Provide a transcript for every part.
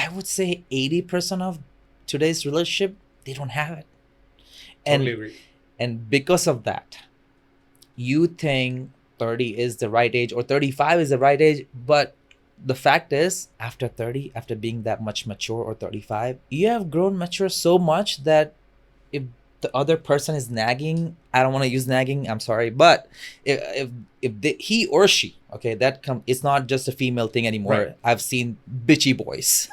I would say 80% of today's relationship, they don't have it. And Totally agree. and because of that, you think 30 is the right age or 35 is the right age, but the fact is, after 30, after being that much mature, or 35, you have grown mature so much that if the other person is nagging, I don't want to use nagging, I'm sorry, but he or she, okay, it's not just a female thing anymore. Right. I've seen bitchy boys.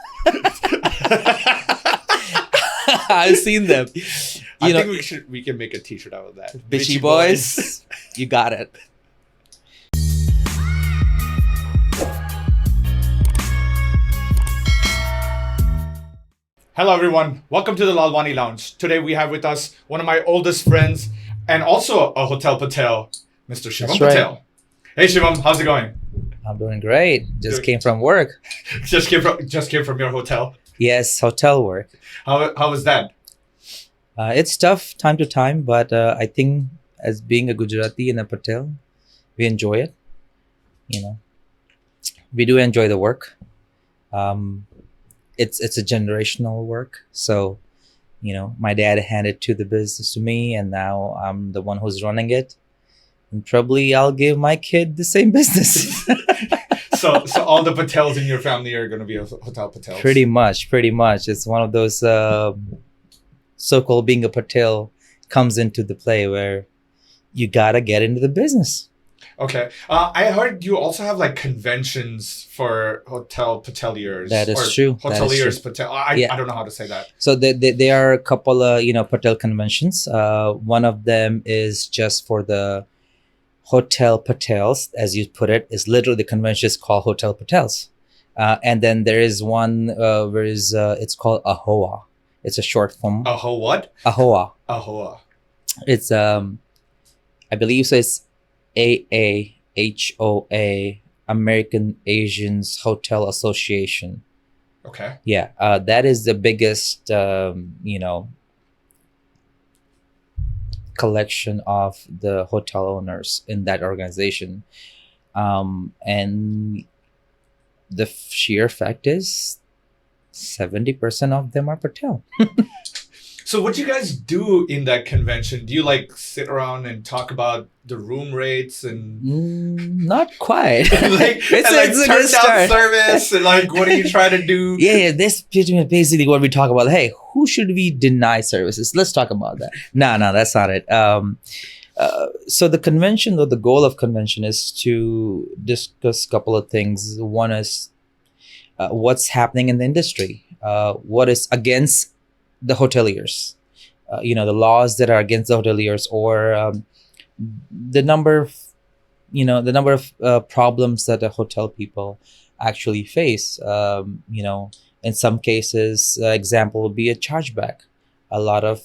I've seen them. I think we can make a t-shirt out of that. Bitchy boys. You got it. Hello everyone, welcome to the Lalwani Lounge. Today we have with us one of my oldest friends and also a Hotel Patel, Mr. Shivam That's right. Patel. Hey Shivam, how's it going? I'm doing great. Just came from work. Just came from your hotel. Yes, hotel work. How was that? It's tough time to time, but I think as being a Gujarati and a Patel, we enjoy it. You know, we do enjoy the work. It's a generational work. So, you know, my dad handed the business to me, and now I'm the one who's running it. And probably I'll give my kid the same business. So all the Patels in your family are going to be Hotel Patels. Pretty much. It's one of those so-called being a Patel comes into the play where you gotta get into the business. Okay. I heard you also have like conventions for Hotel Pateliers. That is true. Hoteliers Patel. I don't know how to say that. So there are a couple of Patel conventions. One of them is just for the Hotel Patels, as you put it, is literally the convention is called Hotel Patels. And then there is one where it's called AHOA. It's a short form. What? AHOA. AHOA. It's I believe so. It's AAHOA, American Asians Hotel Association. Okay. Yeah, that is the biggest collection of the hotel owners in that organization, and the sheer fact is 70% of them are Patel. So what do you guys do in that convention? Do you like sit around and talk about the room rates and not quite. it's turn down service and like what are you trying to do? Yeah, this basically what we talk about. Hey, who should we deny services? Let's talk about that. No, that's not it. So the convention, or the goal of convention, is to discuss a couple of things. One is what's happening in the industry, what is against the hoteliers, the laws that are against the hoteliers, or the number of problems that the hotel people actually face. In some cases, example would be a chargeback. A lot of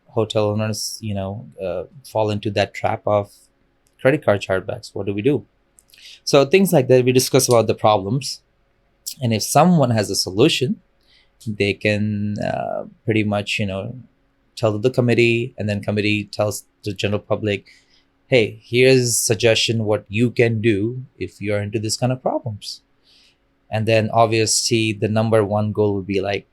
hotel owners, fall into that trap of credit card chargebacks. What do we do? So things like that, we discuss about the problems, and if someone has a solution, they can pretty much tell the committee, and then committee tells the general public, hey, here's suggestion what you can do if you're into this kind of problems. And then obviously the number one goal would be like,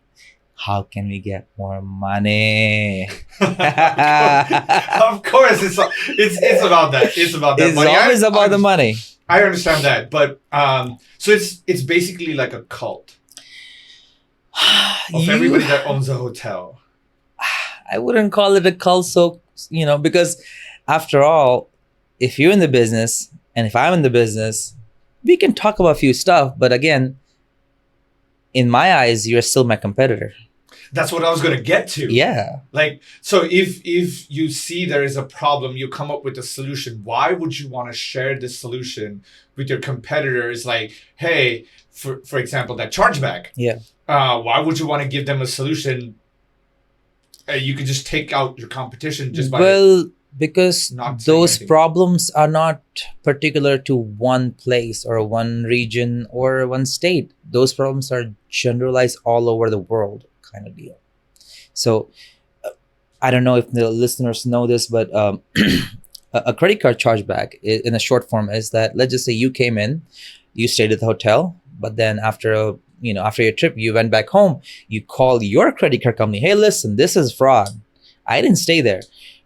how can we get more money? Of course, it's about that. It's about that it's money. Always about the money. I understand that, but so it's basically like a cult of everybody that owns a hotel. I wouldn't call it a cult, so because after all, if you're in the business and if I'm in the business, we can talk about a few stuff, but again, in my eyes, you're still my competitor. That's what I was going to get to. Yeah. Like, so if you see there is a problem, you come up with a solution. Why would you want to share this solution with your competitors? Like, hey, for example, that chargeback. Yeah. Why would you want to give them a solution? You could just take out your competition just by... Well, because those anything. problems are not particular to one place or one region or one state. Those problems are generalized all over the world, kind of deal. So I don't know if the listeners know this, but a credit card chargeback in a short form is that, let's just say you came in, you stayed at the hotel, but then after after your trip, you went back home, you call your credit card company, hey, listen, this is fraud. I didn't stay there.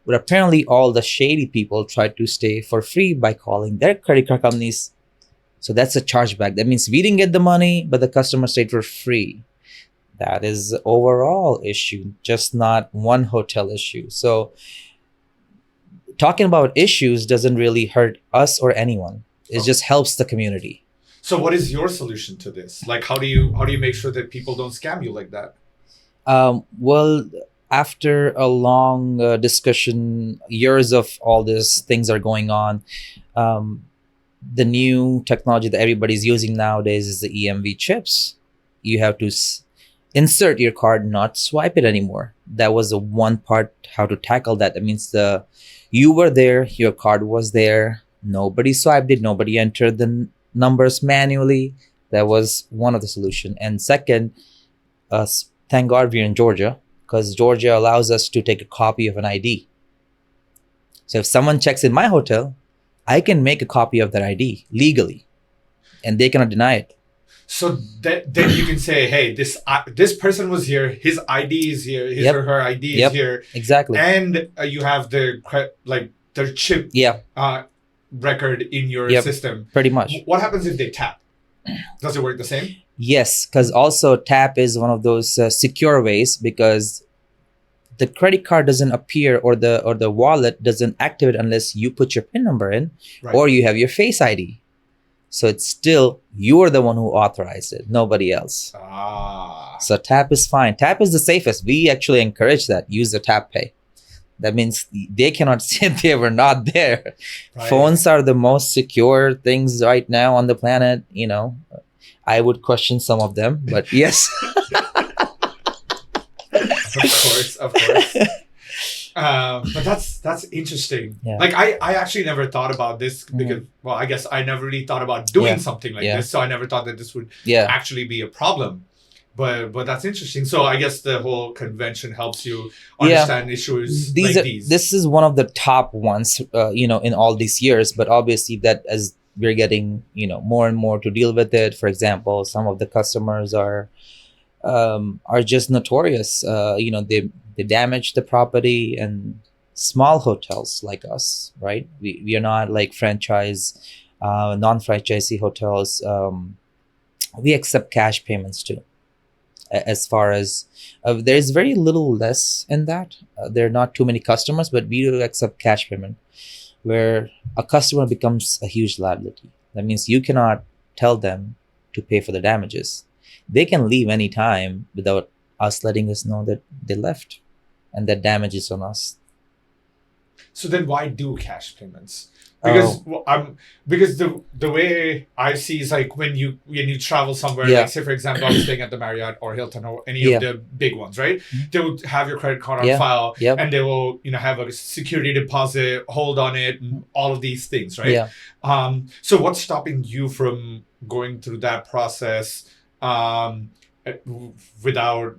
But apparently all the shady people tried to stay for free by calling their credit card companies. So that's a chargeback. That means we didn't get the money, but the customer stayed for free. That is the overall issue, just not one hotel issue. So talking about issues doesn't really hurt us or anyone. It just helps the community. So what is your solution to this? Like, how do you make sure that people don't scam you like that? Well, after a long discussion, years of all these things are going on. The new technology that everybody's using nowadays is the EMV chips. You have to insert your card, not swipe it anymore. That was the one part how to tackle that. That means you were there, your card was there, nobody swiped it, nobody entered the numbers manually. That was one of the solution. And second, thank God we're in Georgia, because Georgia allows us to take a copy of an ID. So if someone checks in my hotel, I can make a copy of that ID legally, and they cannot deny it. So then you can say, hey, this person was here, his ID is here, his or her ID is here. Exactly. And you have their chip record in your system. Pretty much. What happens if they tap? Does it work the same? Yes, because also tap is one of those secure ways, because the credit card doesn't appear or the wallet doesn't activate unless you put your PIN number in, or you have your Face ID. So it's still, you're the one who authorized it, nobody else. So tap is fine. Tap is the safest. We actually encourage that. Use the tap pay. That means they cannot say they were not there. Right. Phones are the most secure things right now on the planet. I would question some of them, but yes. Of course. But that's interesting. Yeah. Like I actually never thought about this because, well, I guess I never really thought about doing something like this. So I never thought that this would actually be a problem. But that's interesting. So I guess the whole convention helps you understand issues like these. This is one of the top ones, in all these years. But obviously that as we're getting, more and more to deal with it. For example, some of the customers are just notorious. They damage the property, and small hotels like us, right? We are not like franchise, non-franchisee hotels. We accept cash payments too. As far as there's very little less in that. There are not too many customers, but we do accept cash payment, where a customer becomes a huge liability. That means you cannot tell them to pay for the damages. They can leave anytime without us letting us know that they left, and that damage is on us. So then why do cash payments? Because because the way I see is like when you travel somewhere, like say for example, I'm staying at the Marriott or Hilton or any of the big ones, right? They will have your credit card on file, and they will have a security deposit, hold on it, and all of these things, right? So what's stopping you from going through that process without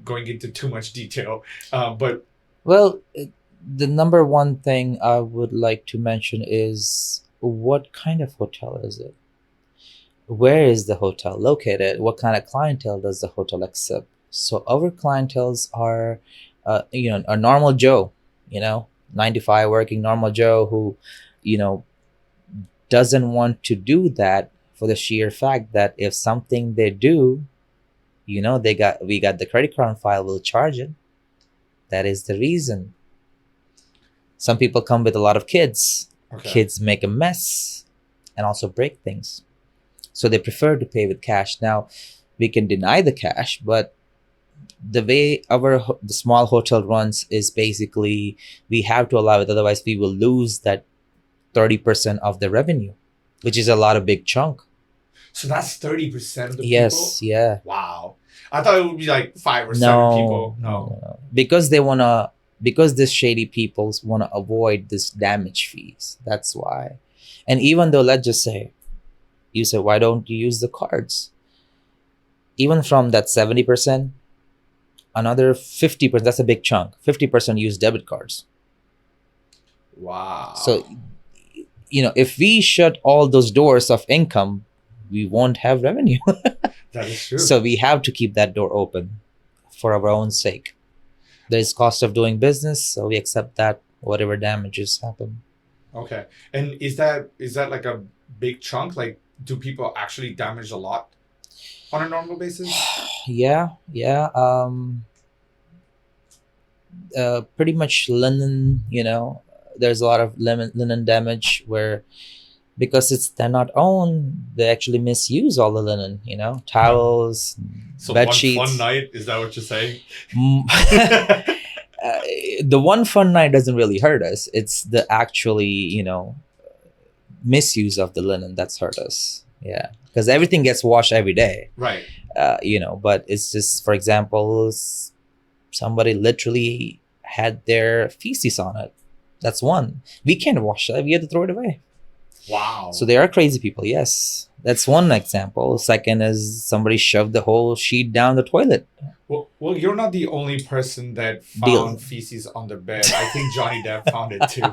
going into too much detail? The number one thing I would like to mention is, what kind of hotel is it? Where is the hotel located? What kind of clientele does the hotel accept? So our clienteles are, a normal Joe, 9 to 5 working normal Joe who, doesn't want to do that for the sheer fact that if something they do, we got the credit card on file, we'll charge it. That is the reason. Some people come with a lot of kids. Okay. Kids make a mess and also break things. So they prefer to pay with cash. Now, we can deny the cash, but the way the small hotel runs is basically we have to allow it. Otherwise, we will lose that 30% of the revenue, which is a lot of big chunk. So that's 30% of the people? Yes, yeah. Wow. I thought it would be like 5 or 7 people. No. Because these shady people want to avoid this damage fees. That's why. And even though, let's just say, you said, why don't you use the cards? Even from that 70%, another 50%, that's a big chunk. 50% use debit cards. Wow. So, if we shut all those doors of income, we won't have revenue. That is true. So we have to keep that door open for our own sake. There's cost of doing business, so we accept that whatever damages happen. Okay. And is that like a big chunk? Like, do people actually damage a lot on a normal basis? Yeah. Pretty much linen, there's a lot of linen damage where, because they're not owned, they actually misuse all the linen, towels, So bed one sheets. fun night, is that what you're saying? The one fun night doesn't really hurt us. It's the actually, misuse of the linen that's hurt us. Yeah, because everything gets washed every day. Right. But it's just, for example, somebody literally had their feces on it. That's one. We can't wash that. We have to throw it away. Wow. So there are crazy people. Yes, that's one example. Second is somebody shoved the whole sheet down the toilet. Well, you're not the only person that found feces on the bed. I think Johnny Depp found it too.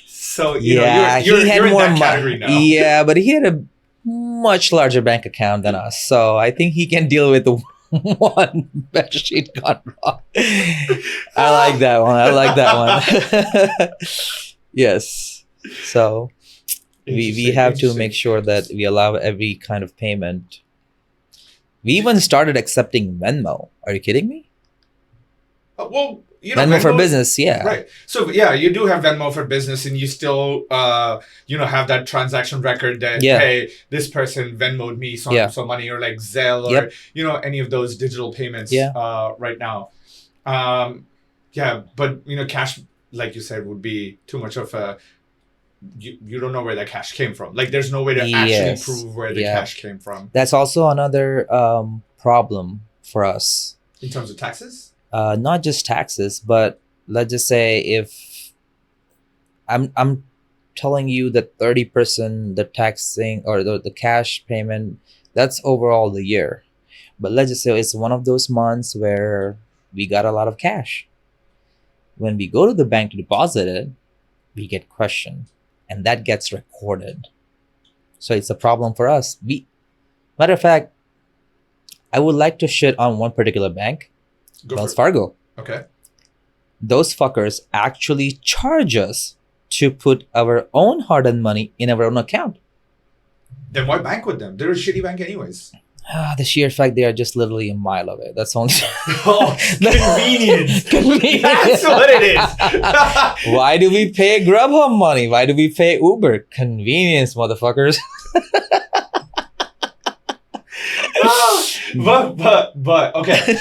So you're in that category now. Yeah, but he had a much larger bank account than us, so I think he can deal with the one bed sheet gone wrong. I like that one. Yes. So we have to make sure that we allow every kind of payment. We even started accepting Venmo. Are you kidding me? Well, Venmo for business, yeah. Right. So yeah, you do have Venmo for business, and you still have that transaction record that hey, this person Venmoed me some money, or like Zelle, or any of those digital payments right now. But cash, like you said, would be too much of a you don't know where that cash came from. Like, there's no way to actually prove where the cash came from. That's also another problem for us. In terms of taxes? Not just taxes, but let's just say if I'm telling you that 30% the taxing or the cash payment, that's overall the year. But let's just say it's one of those months where we got a lot of cash. When we go to the bank to deposit it, we get questioned. And that gets recorded. So it's a problem for us. Matter of fact, I would like to shit on one particular bank, Wells Fargo. Okay. Those fuckers actually charge us to put our own hard-earned money in our own account. Then why bank with them? They're a shitty bank anyways. The sheer fact they are just literally a mile away. That's only. Convenience. That's what it is. Why do we pay Grubhub money? Why do we pay Uber? Convenience, motherfuckers. But okay.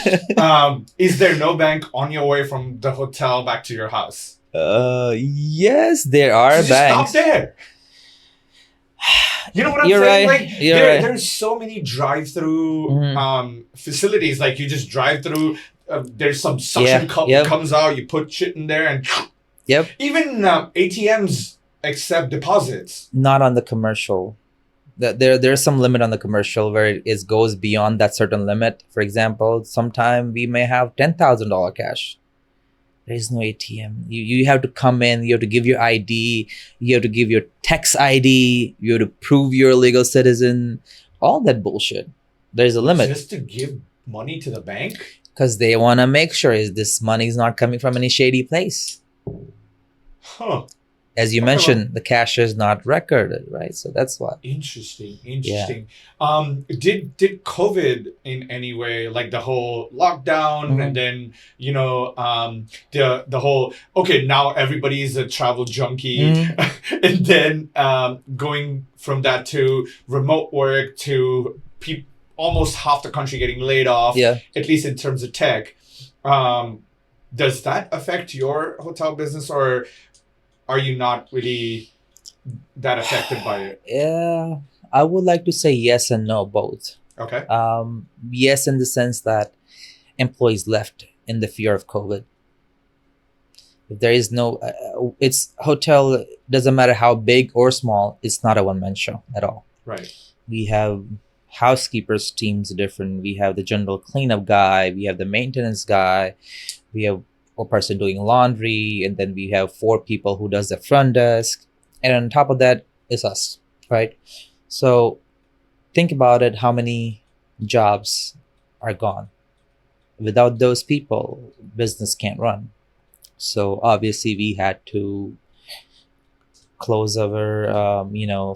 Is there no bank on your way from the hotel back to your house? Yes, there are so banks. Stop there. You know what I'm saying? Right. Like, there's so many drive-through facilities. Like, you just drive through. There's some suction cup that comes out. You put shit in there, and even ATMs accept deposits. Not on the commercial. There's some limit on the commercial where it goes beyond that certain limit. For example, sometime we may have $10,000 cash. There is no ATM. You have to come in. You have to give your ID. You have to give your tax ID. You have to prove you're a legal citizen. All that bullshit. There's a limit. Just to give money to the bank? Because they want to make sure this money is not coming from any shady place. Huh. As you mentioned, the cash is not recorded, right? So that's why. Interesting. Did COVID in any way, like the whole lockdown, and then the whole now everybody is a travel junkie, and then going from that to remote work to almost half the country getting laid off, at least in terms of tech. Does that affect your hotel business, or are you not really that affected by it? Yeah, I would like to say yes and no, both. Okay. Yes, in the sense that employees left in the fear of COVID. If there is no, it's hotel, doesn't matter how big or small, it's not a one-man show at all. Right. We have housekeepers teams different. We have the general cleanup guy. We have the maintenance guy. We have a person doing laundry, and then we have 4 people who does the front desk, and on top of that is us, right? So think about it, how many jobs are gone. Without those people, business can't run. So obviously we had to close our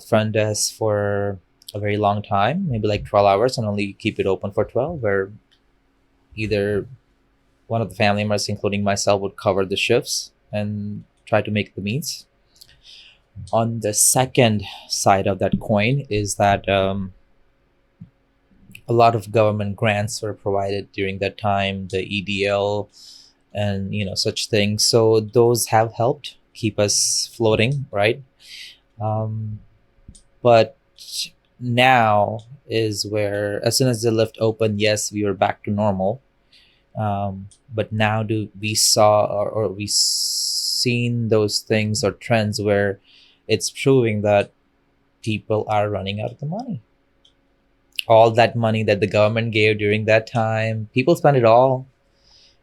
front desk for a very long time, maybe like 12 hours, and only keep it open for 12, where either one of the family members, including myself, would cover the shifts and try to make the meets. On the second side of that coin is that a lot of government grants were provided during that time, the EDL and such things. So those have helped keep us floating, right? Um, but now is where, as soon as the lift opened, yes, we were back to normal. But now do we saw or we seen those things or trends where it's proving that people are running out of the money. All that money that the government gave during that time, people spent it all.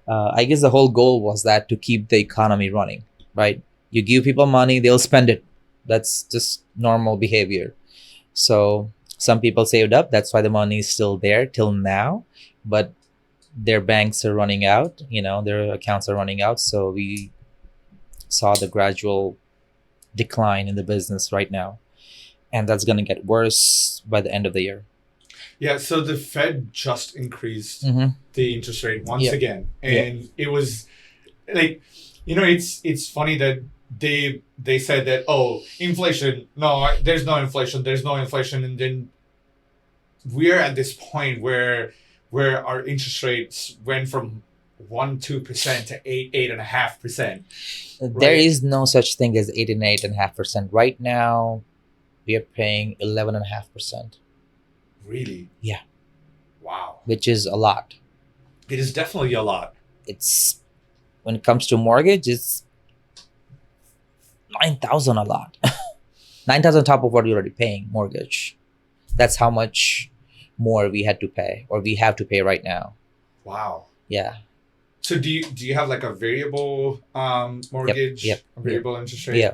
I guess the whole goal was that to keep the economy running, right? You give people money, they'll spend it. That's just normal behavior. So some people saved up. That's why the money is still there till now. But their banks are running out, their accounts are running out. So we saw the gradual decline in the business right now. And that's going to get worse by the end of the year. Yeah, so the Fed just increased Mm-hmm. the interest rate once Yeah. again, and it was like, it's funny that they said that, oh, inflation, no, there's no inflation, and then we're at this point where our interest rates went from 1-2% to 8.5%. There is no such thing as 8.5%. Right now, we are paying 11.5%, Really? Yeah. Wow. which is a lot. It is definitely a lot. It's when it comes to mortgage, it's 9,000 a lot. 9,000 on top of what you're already paying mortgage. That's how much more we had to pay, or we have to pay right now. Wow. Yeah. So do you have like a variable mortgage? Yep. A variable interest rate? Yeah.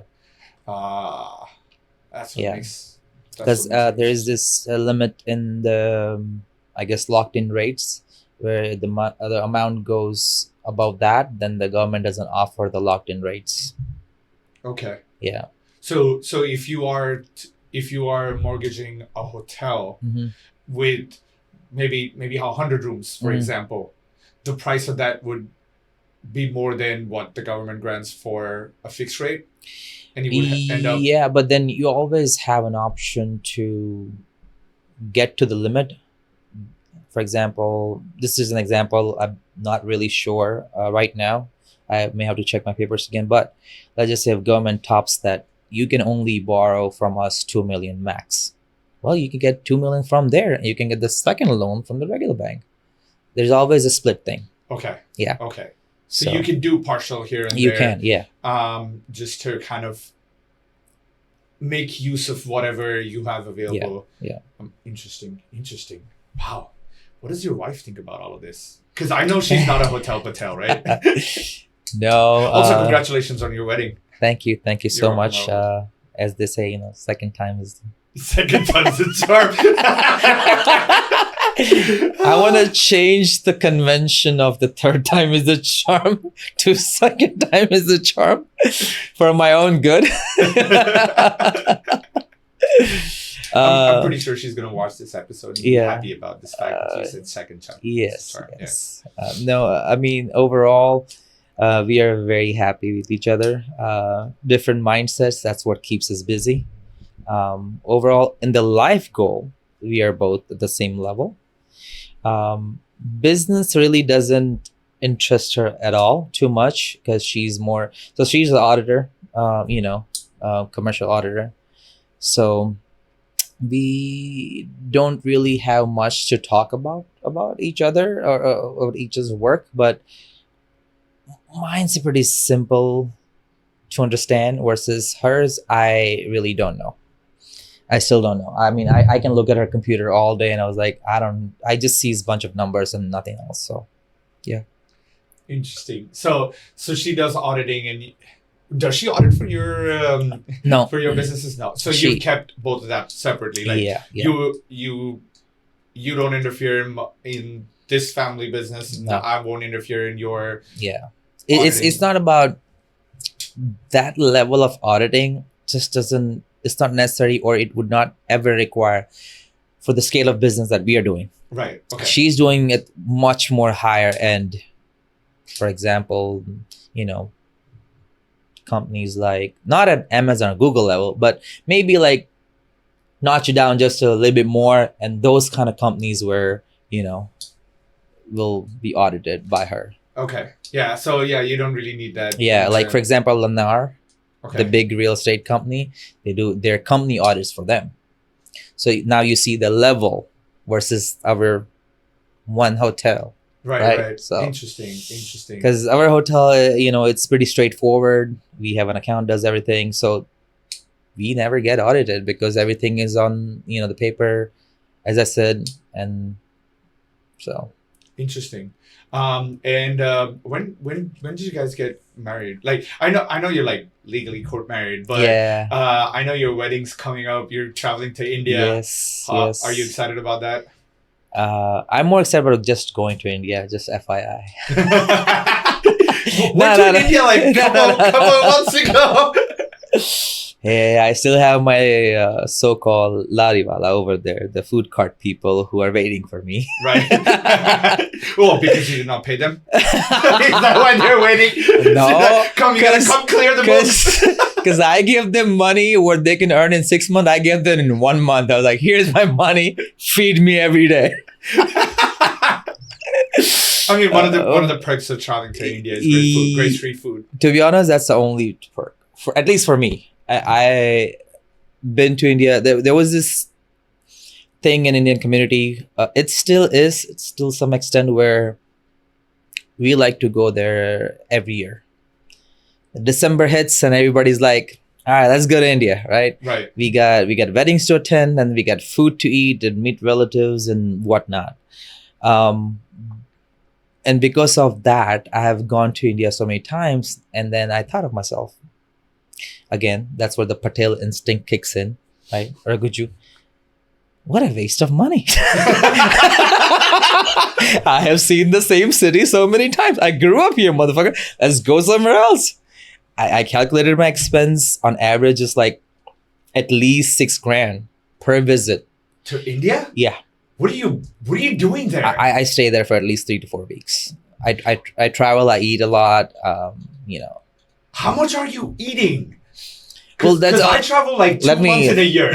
That's what Yeah. makes. Because there is this limit in the, I guess, locked in rates, where the amount goes above that, then the government doesn't offer the locked in rates. Okay. Yeah. So if you are mortgaging a hotel Mm-hmm. with maybe 100 rooms, for Mhm. example, the price of that would be more than what the government grants for a fixed rate, and you would end up. Yeah, but then you always have an option to get to the limit. For example, this is an example. I'm not really sure right now. I may have to check my papers again. But let's just say if government tops that, you can only borrow from us 2 million max. Well, you can get 2 million from there. You can get the second loan from the regular bank. There's always a split thing. Okay. Yeah. Okay. So you can do partial here and You there. can, yeah. Just to kind of make use of whatever you have available. Yeah. Interesting. Wow. What does your wife think about all of this? Because I know she's not a hotel Patel, right? No. Also, congratulations on your wedding. Thank you so You're much. welcome. As they say, second time is. Second time's a charm. I want to change the convention of the third time is a charm to second time is a charm for my own good. I'm pretty sure she's going to watch this episode and be Yeah. happy about this fact that you said second charm. Yes. Charm, Yes. No, I mean, overall, we are very happy with each other. Different mindsets, that's what keeps us busy. Overall, in the life goal, we are both at the same level. Business really doesn't interest her at all too much, because she's an auditor, commercial auditor. So we don't really have much to talk about each other or each other's work, but mine's pretty simple to understand versus hers. I really don't know. I still don't know. I mean, I can look at her computer all day and I was like, I just see a bunch of numbers and nothing else. So Interesting. So she does auditing, and Does she audit for your No. for your businesses? No. So She- you kept both of that separately. Like Yeah. you don't interfere in this family business. No. I won't interfere in your Yeah. It's auditing. not about that level of auditing. Just doesn't. It's not necessary, or it would not ever require for the scale of business that we are doing. right. Okay. She's doing it much more higher end. For example, companies like not at Amazon or Google level, but maybe like notch it down just a little bit more, and those kind of companies where will be audited by her. Okay. Yeah. So yeah, you don't really need that. Yeah, like for example, Lennar, okay. the big real estate company, they do their company audits for them. So now you see the level versus our one hotel, right. right, so- Interesting. because our hotel, it's pretty straightforward. We have an account, does everything, so we never get audited because everything is on the paper, as I said, and so. Interesting. And when did you guys get married? Like I know you're like legally court married, but Yeah. I know your wedding's coming up. You're traveling to India. Yes. Yes. Are you excited about that? I'm more excited about just going to India, just FYI. Went to India like a couple months ago. Hey, I still have my so-called lariwala over there, the food cart people who are waiting for me. Right. Well, because you did not pay them. Is that why they're waiting? No, You gotta come clear the books. Because I give them money what they can earn in 6 months. I give them in 1 month. I was like, here's my money. Feed me every day. I mean, one of the perks of traveling to India is great food, great street food. To be honest, that's the only perk, for at least for me. I been to India. There was this thing in Indian community. It still is. It's still some extent where we like to go there every year. December hits and everybody's like, all right, let's go to India, right? Right. We got weddings to attend, and we got food to eat and meet relatives and whatnot. And because of that, I have gone to India so many times, and then I thought of myself, again, that's where the Patel instinct kicks in, right? Or a Gujju. What a waste of money. I have seen the same city so many times. I grew up here, motherfucker. Let's go somewhere else. I calculated my expense on average is like at least $6,000 per visit. To India? Yeah. What are you doing there? I stay there for at least 3 to 4 weeks. I travel, I eat a lot, How much are you eating? Well, that's I travel like 2 months in a year.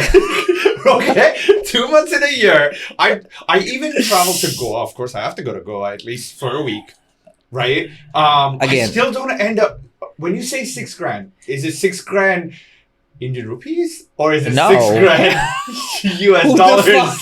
Okay, 2 months in a year. I even travel to Goa. Of course, I have to go to Goa at least for a week, right? Again. I still don't end up. When you say $6,000, is it $6,000 Indian rupees or is it No. $6,000 US Who the dollars?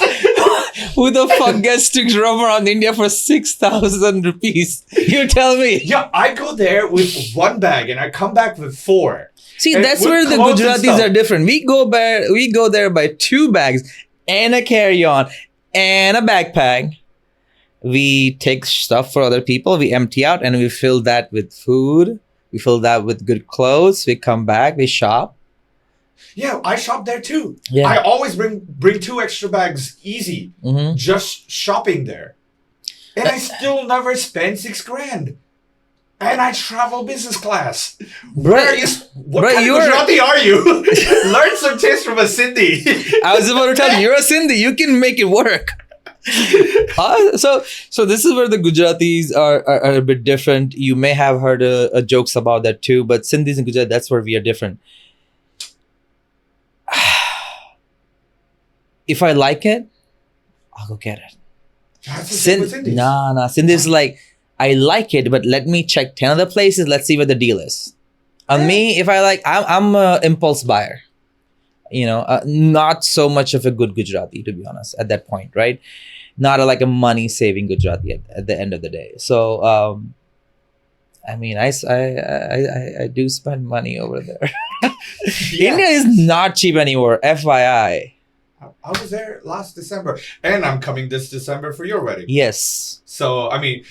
Who the fuck gets to roam around India for 6,000 rupees? You tell me. Yeah, I go there with 1 bag and I come back with 4. See, And that's with where the clothes and Gujaratis stuff. are different. We go there by 2 bags and a carry-on and a backpack. We take stuff for other people. We empty out and we fill that with food. We fill that with good clothes. We come back. We shop. Yeah, I shop there too. Yeah. I always bring 2 extra bags easy. Mm-hmm. Just shopping there. And I still never spend $6,000. And I travel business class. Where are you? What Bro, kind of you're- Gujarati are you? Learn some tips from a Sindhi. I was about to tell you, you're a Sindhi. You can make it work. So this is where the Gujaratis are a bit different. You may have heard jokes about that too, but Sindhis and Gujarati, that's where we are different. If I like it, I'll go get it. That's the same with Sindhis. Nah. Sindhis is like, I like it, but let me check 10 other places. Let's see where the deal is. On me, if I like, I'm an impulse buyer. Not so much of a good Gujarati, to be honest, at that point, right? Not like a money-saving Gujarati at the end of the day. So, I do spend money over there. Yeah. India is not cheap anymore, FYI. I was there last December. And I'm coming this December for your wedding. Yes. So, I mean,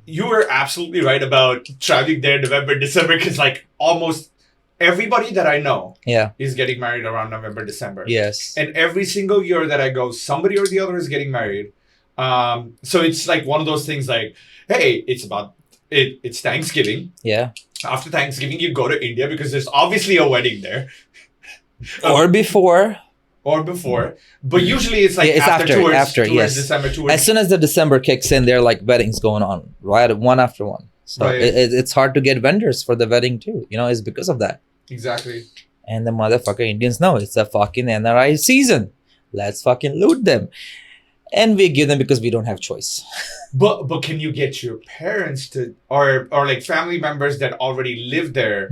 you were absolutely right about traveling there November, December, because like almost everybody that I know Yeah. is getting married around November, December. Yes. And every single year that I go, somebody or the other is getting married. So it's like one of those things like, hey, it's Thanksgiving. Yeah. After Thanksgiving, you go to India because there's obviously a wedding there. Or before. Or before. But usually it's like it's after yes. December. As soon as the December kicks in, there are like weddings going on, right? One after one. So Right. it's hard to get vendors for the wedding too. It's because of that. Exactly. And the motherfucker Indians know it's a fucking NRI season. Let's fucking loot them. And we give them because we don't have choice. But can you get your parents to or like family members that already live there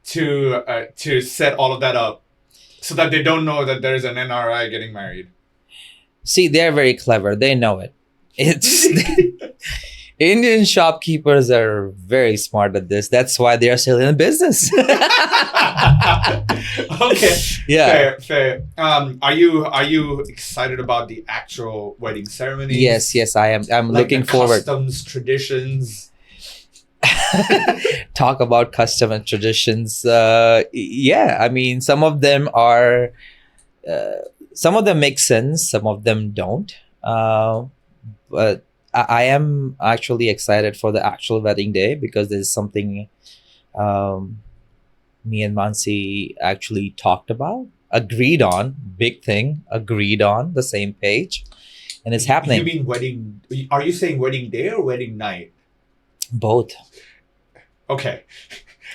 to set all of that up so that they don't know that there's an NRI getting married? See, they're very clever. They know it. It's Indian shopkeepers are very smart at this. That's why they are still in business. Okay. Yeah. Fair. Are you excited about the actual wedding ceremony? Yes, I am. I'm Like looking the forward. Customs, traditions. Talk about custom and traditions. Yeah, I mean, some of them are, some of them make sense, some of them don't. But I am actually excited for the actual wedding day because there's something me and Mansi actually talked about, agreed on, big thing, agreed on the same page, and it's happening. You mean wedding? Are you saying wedding day or wedding night? Both. Okay.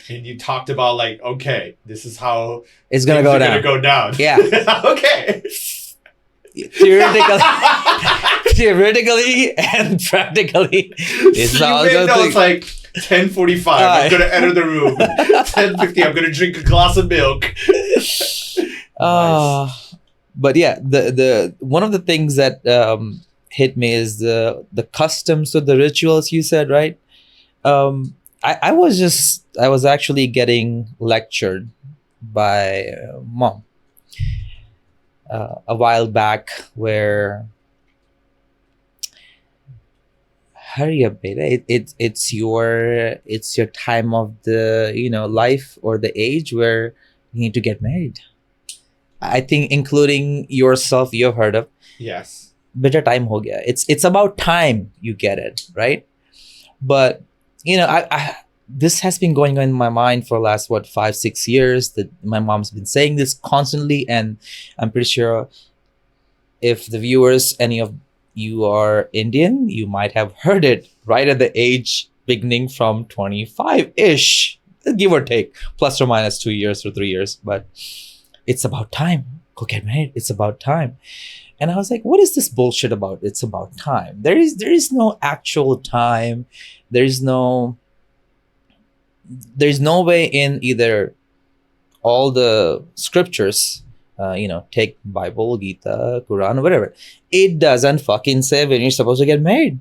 And you talked about like, okay, this is how It's gonna go down. Go down. Yeah. Okay. Theoretically and practically, it's all know going it's like 10:45. I'm gonna enter the room. 10:50. I'm gonna drink a glass of milk. Nice. But yeah, the one of the things that hit me is the customs of the rituals. You said, right? I was actually getting lectured by mom a while back where, hurry up, beta. It's your time of the life or the age where you need to get married. I think including yourself, you've heard of. Yes. Better time ho gaya. It's about time you get it, right? But I this has been going on in my mind for the last 5-6 years, that my mom's been saying this constantly, and I'm pretty sure if the viewers, any of you are Indian, you might have heard it right at the age beginning from 25-ish, give or take, plus or minus 2 years or 3 years. But it's about time. Go get married. It's about time. And I was like, what is this bullshit about? It's about time. There is no actual time. There's no way in either all the scriptures, take Bible, Gita, Quran, whatever. It doesn't fucking say when you're supposed to get married.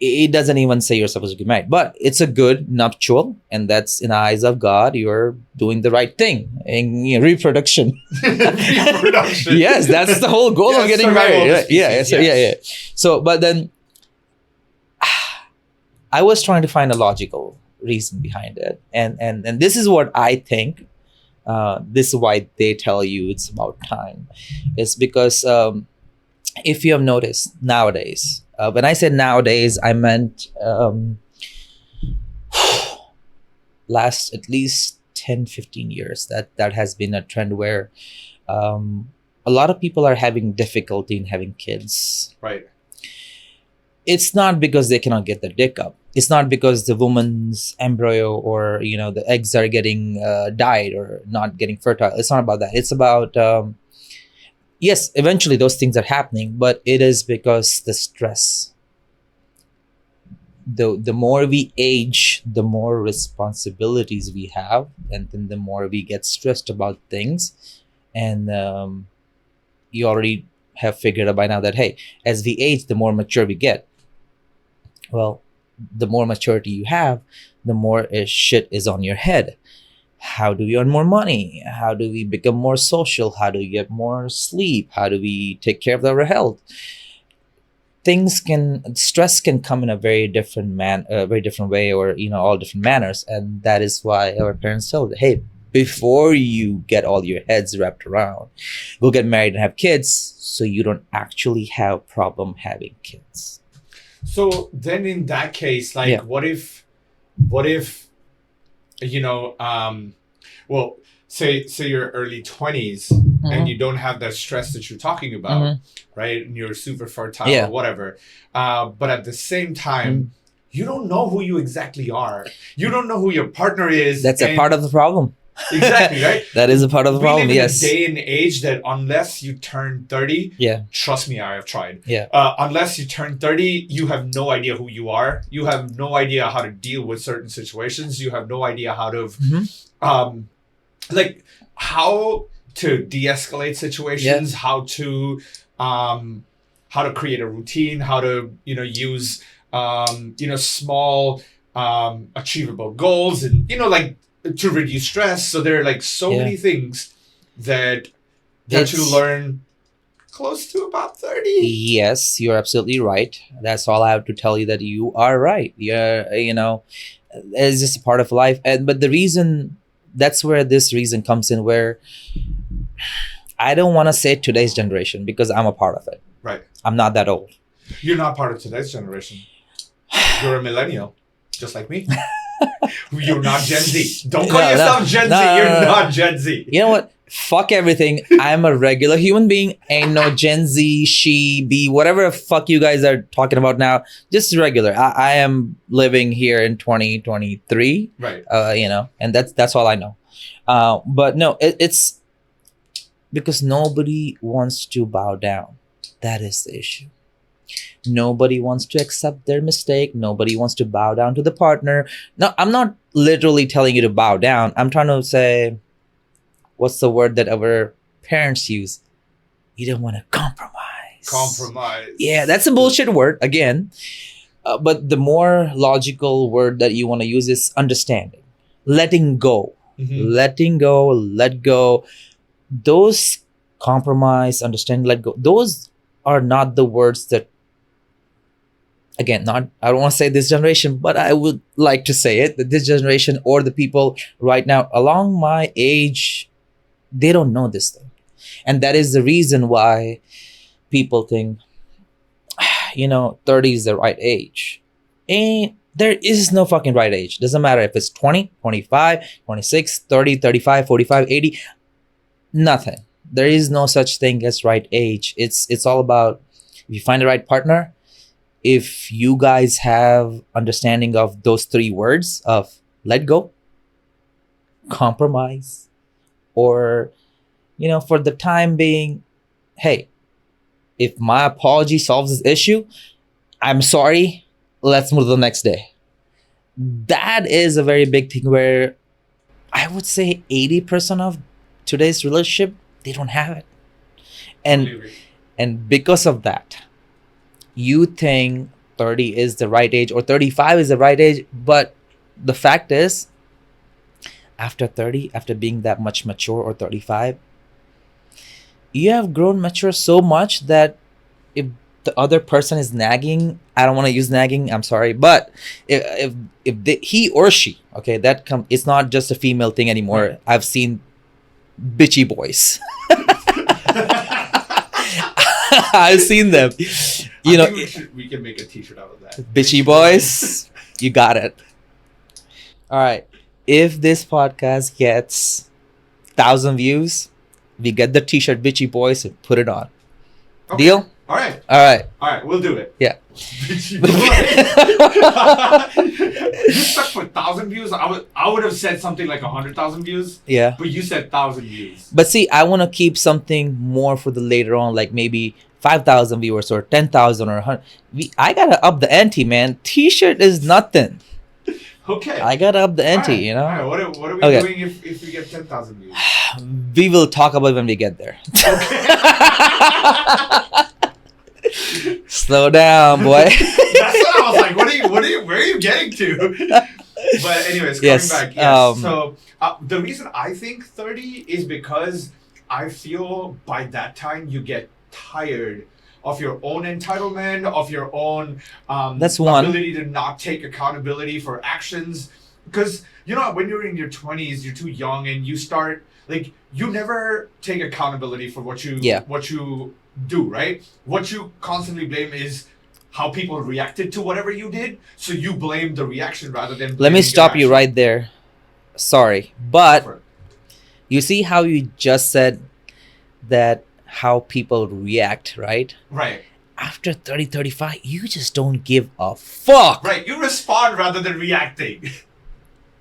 It doesn't even say you're supposed to get married. But it's a good nuptial, and that's in the eyes of God. You're doing the right thing. And reproduction. Reproduction. Yes, that's the whole goal of getting married. Right? Yeah. So, but then I was trying to find a logical reason behind it, and this is what I think. This is why they tell you it's about time. It's because if you have noticed nowadays, when I said nowadays, I meant last at least 10-15 years. That has been a trend where a lot of people are having difficulty in having kids. Right. It's not because they cannot get their dick up. It's not because the woman's embryo or the eggs are getting died or not getting fertile. It's not about that. It's about yes, eventually those things are happening, but it is because the stress. The more we age, the more responsibilities we have, and then the more we get stressed about things. And you already have figured out by now that, hey, as we age, the more mature we get. Well, the more maturity you have, the more shit is on your head. How do we earn more money? How do we become more social? How do we get more sleep? How do we take care of our health? stress can come in a very different very different way, or all different manners. And that is why our parents tell us, hey, before you get all your heads wrapped around, go get married and have kids, so you don't actually have problem having kids. So then in that case, like, Yeah. what if, well, say you're early 20s and you don't have that stress that you're talking about, right? And you're super fertile Yeah. or whatever. But at the same time, you don't know who you exactly are. You don't know who your partner is. That's a part of the problem. Exactly, right? That is a part of the problem. We live Yes. in a day and age that unless you turn 30, Yeah. trust me, I have tried. Yeah. Unless you turn 30, you have no idea who you are. You have no idea how to deal with certain situations. You have no idea how to, like, how to de-escalate situations, how to create a routine, how to, use, small, achievable goals, and, like, to reduce stress. So there are like so many things that you learn close to about 30. Yes, you're absolutely right. That's all I have to tell you, that you are right. Yeah, it's just a part of life. But that's where this reason comes in, where I don't want to say today's generation, because I'm a part of it. Right. I'm not that old. You're not part of today's generation. You're a millennial, just like me. You're not Gen Z. Don't call yourself Gen Z. You're not Gen Z. You know what? Fuck everything. I'm a regular human being. Ain't no Gen Z, she, be, whatever the fuck you guys are talking about now. Just regular. I am living here in 2023. Right. And that's all I know. But no, it's because nobody wants to bow down. That is the issue. Nobody wants to accept their mistake. Nobody wants to bow down to the partner. No, I'm not literally telling you to bow down. I'm trying to say, what's the word that our parents use? You don't want to compromise. Compromise. Yeah, that's a bullshit word, again. But the more logical word that you want to use is understanding. Letting go. Letting go, let go. Those compromise, understand, let go. Those are not the words that, again, I don't want to say this generation, but I would like to say it, that this generation, or the people right now along my age, they don't know this thing. And that is the reason why people think, 30 is the right age. And there is no fucking right age. Doesn't matter if it's 20, 25, 26, 30, 35, 45, 80, nothing. There is no such thing as right age. It's all about, if you find the right partner, if you guys have understanding of those three words of let go, compromise, or, for the time being, hey, if my apology solves this issue, I'm sorry, let's move to the next day. That is a very big thing, where I would say 80% of today's relationship, they don't have it. And because of that, you think 30 is the right age, or 35 is the right age. But the fact is, after 30, after being that much mature, or 35, you have grown mature so much that if the other person is nagging, I don't want to use nagging, I'm sorry, but if he or she, okay, it's not just a female thing anymore. I've seen bitchy boys. I've seen them. I think we can make a t-shirt out of that. Bitchy boys, you got it. All right. If this podcast gets 1,000 views, we get the t-shirt bitchy boys and put it on. Okay. Deal? All right. All right, we'll do it. Yeah. Bitchy boy. You stuck for 1,000 views. I would have said something like 100,000 views. Yeah. But you said 1,000 views. But see, I want to keep something more for the later on, like maybe 5,000 viewers or 10,000 or 100. I gotta up the ante, man. T-shirt is nothing. Okay. I gotta up the ante, All right. What are we doing if we get 10,000 views? We will talk about it when we get there. Okay. Slow down, boy. That's what I was like. Where are you getting to? But anyways, coming back. Yes. So the reason I think 30 is because I feel by that time you get tired of your own entitlement, of your own That's one. ability to not take accountability for actions. Because when you're in your 20s, you're too young, and you start like you never take accountability for what you do, right? What you constantly blame is how people reacted to whatever you did. So you blame the reaction rather than. Let me stop you right there. Sorry, but you see how you just said that how people react, right? Right. After 30, 35, you just don't give a fuck. Right. You respond rather than reacting.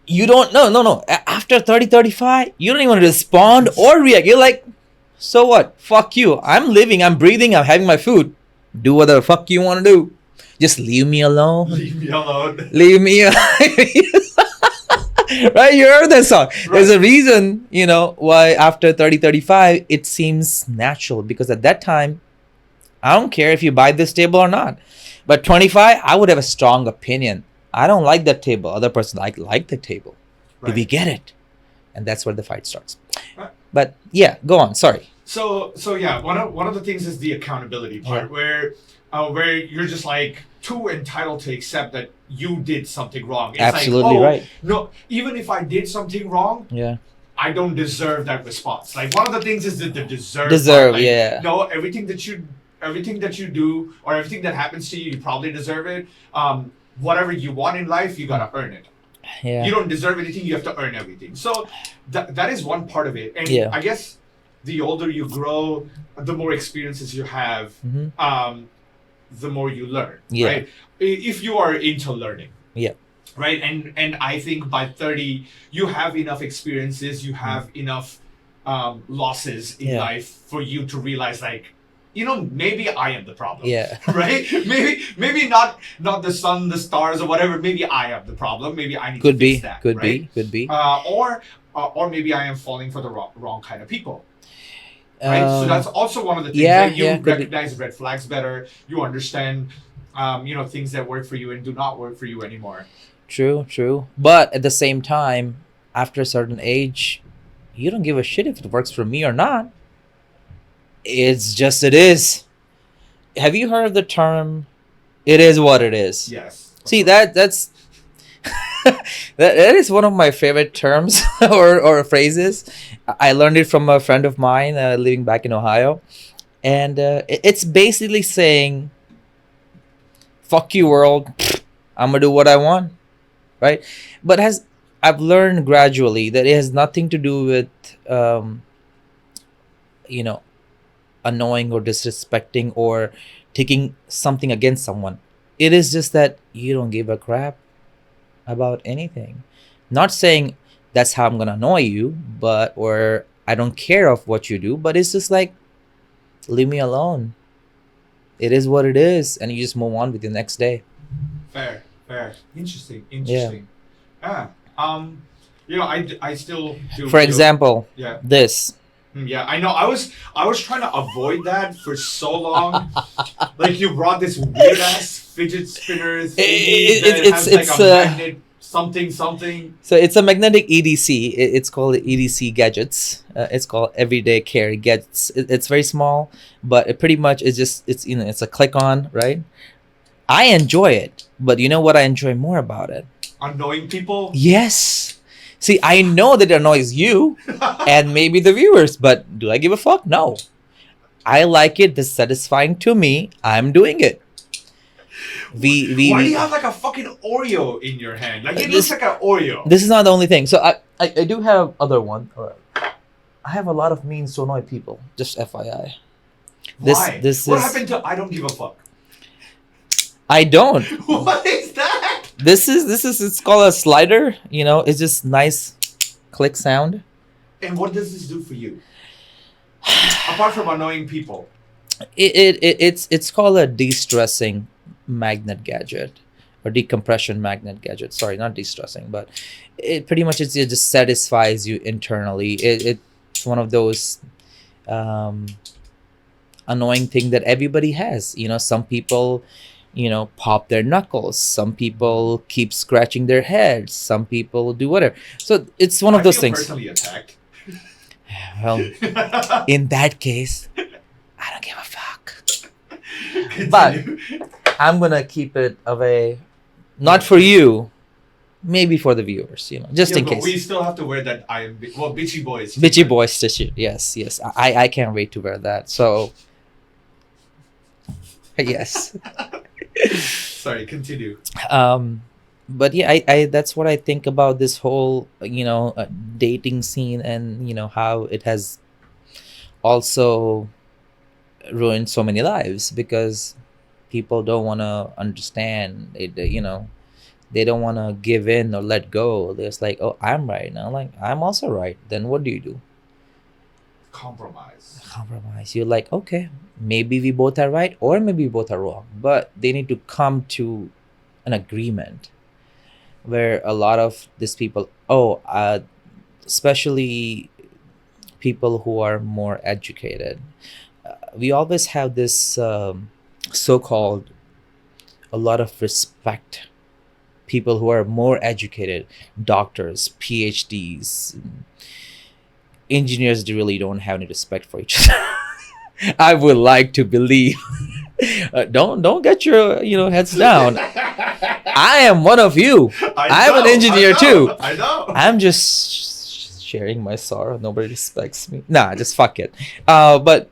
You don't, no. After 30, 35, you don't even respond or react. You're like, so what? Fuck you. I'm living, I'm breathing, I'm having my food. Do whatever the fuck you want to do. Just leave me alone. Leave me alone. Leave me alone. Right? You heard that song. Right. There's a reason, why after 30, 35, it seems natural. Because at that time, I don't care if you buy this table or not. But 25, I would have a strong opinion. I don't like that table. Other person like the table. Right. Do we get it? And that's where the fight starts. Right. But yeah, go on. Sorry. So yeah, one of the things is the accountability part, where you're just like too entitled to accept that you did something wrong. It's absolutely like, right. No, even if I did something wrong, I don't deserve that response. Like one of the things is the deserve. Deserve, part. Like, no, everything that you do or everything that happens to you, you probably deserve it. Whatever you want in life, you gotta earn it. Yeah. You don't deserve anything, you have to earn everything. So that is one part of it. And I guess the older you grow, the more experiences you have, the more you learn. Right? If you are into learning. Yeah. Right? And I think by 30, you have enough experiences, you have enough losses in life for you to realize like, maybe I am the problem. Yeah. Right? Maybe not the sun, the stars, or whatever. Maybe I am the problem. Maybe I need to fix that. Could be. Or maybe I am falling for the wrong kind of people. Right? So that's also one of the things that you recognize red flags better. You understand, things that work for you and do not work for you anymore. True. But at the same time, after a certain age, you don't give a shit if it works for me or not. It is. Have you heard of the term, it is what it is? Yes. See, that's that is one of my favorite terms or phrases. I learned it from a friend of mine living back in Ohio. And it's basically saying, fuck you, world. I'm going to do what I want. Right? But I've learned gradually that it has nothing to do with, annoying or disrespecting or taking something against someone. It is just that you don't give a crap about anything. Not saying that's how I'm gonna annoy you, or I don't care of what you do, but it's just like, leave me alone. It is what it is, and you just move on with the next day. Fair. Interesting. Yeah. I still do. For example, this. Yeah, I know. I was trying to avoid that for so long. Like you brought this weird ass fidget spinner thing it's a magnet something. So it's a magnetic EDC. It's called EDC gadgets. It's called everyday carry gadgets. It's very small, but it pretty much is just it's a click on, right? I enjoy it, but you know what I enjoy more about it? Annoying people? Yes. See, I know that it annoys you and maybe the viewers, but do I give a fuck? No. I like it. This is satisfying to me. I'm doing it. Why do you have like a fucking Oreo in your hand? Like it looks like an Oreo. This is not the only thing. So I do have other one. I have a lot of means to annoy people. Just FYI. Why? What happened to I don't give a fuck? I don't. What is that? This is it's called a slider. It's just nice click sound. And what does this do for you? Apart from annoying people. It's called a de-stressing magnet gadget or decompression magnet gadget. Sorry, not de-stressing, but it pretty much it just satisfies you internally. It's one of those annoying thing that everybody has. Some people pop their knuckles. Some people keep scratching their heads. Some people do whatever. So it's one of those things. Personally attacked. Well, in that case, I don't give a fuck. But Continue. I'm gonna keep it away, not for you, maybe for the viewers, just in but case. we still have to wear that bitchy boys. Bitchy boys t-shirt. Yes, I can't wait to wear that. So yes. Sorry, continue. But yeah, I that's what I think about this whole dating scene, and how it has also ruined so many lives, because people don't want to understand it. They don't want to give in or let go. They're just like, oh, I'm right now. Like, I'm also right. Then what do? Compromise. You're like, okay, maybe we both are right, or maybe we both are wrong, but they need to come to an agreement, where a lot of these people, especially people who are more educated, we always have this so-called a lot of respect. People who are more educated, doctors, PhDs, engineers, really don't have any respect for each other. I would like to believe. Don't get your heads down. I am one of you. I'm an engineer too. I know. I'm just sharing my sorrow. Nobody respects me. Nah, just fuck it. But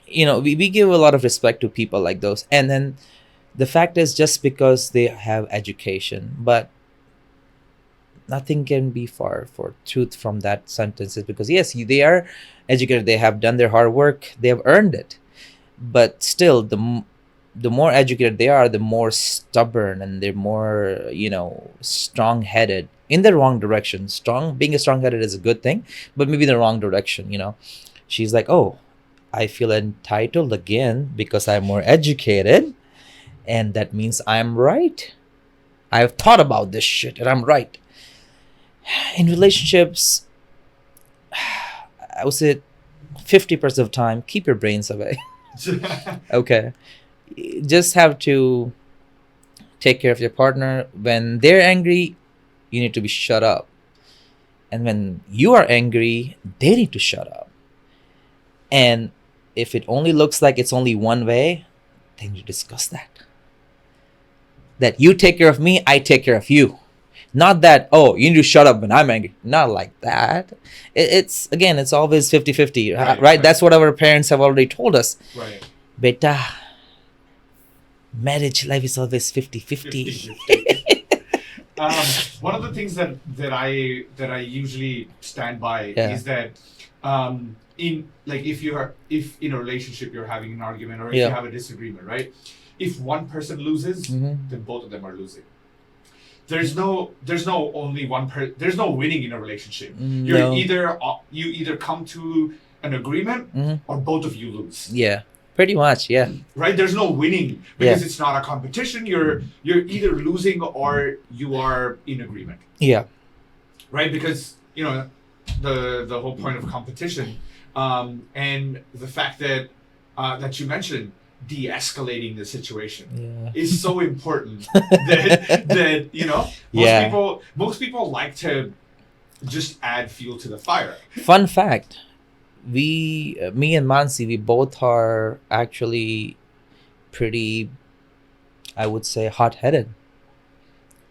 we give a lot of respect to people like those, and then the fact is, just because they have education, but nothing can be far for truth from that sentences, because yes, they are educated, they have done their hard work, they have earned it, but still the more educated they are, the more stubborn, and they're more strong-headed in the wrong direction. Being a strong-headed is a good thing, but maybe the wrong direction. She's like, oh, I feel entitled again because I'm more educated, and that means I'm right. I've thought about this shit and I'm right. In relationships, I would say 50% of time, keep your brains away. Okay. Just have to take care of your partner. When they're angry, you need to be shut up. And when you are angry, they need to shut up. And if it only looks like it's only one way, then you discuss that. That you take care of me, I take care of you. Not that, oh, you need to shut up when I'm angry. Not like that. It's always 50-50, right? That's what our parents have already told us. Right. Beta, marriage life is always 50-50. One of the things that I usually stand by is that if in a relationship you're having an argument, or if you have a disagreement, right? If one person loses, then both of them are losing. There's no only one there's no winning in a relationship. You either come to an agreement or both of you lose. Yeah, pretty much. Yeah. Right. There's no winning, because it's not a competition. You're either losing or you are in agreement. Yeah. Right. Because the whole point of competition, and the fact that that you mentioned, de-escalating the situation is so important that most people like to just add fuel to the fire. Fun fact, me and Mansi, we both are actually pretty, I would say, hot-headed.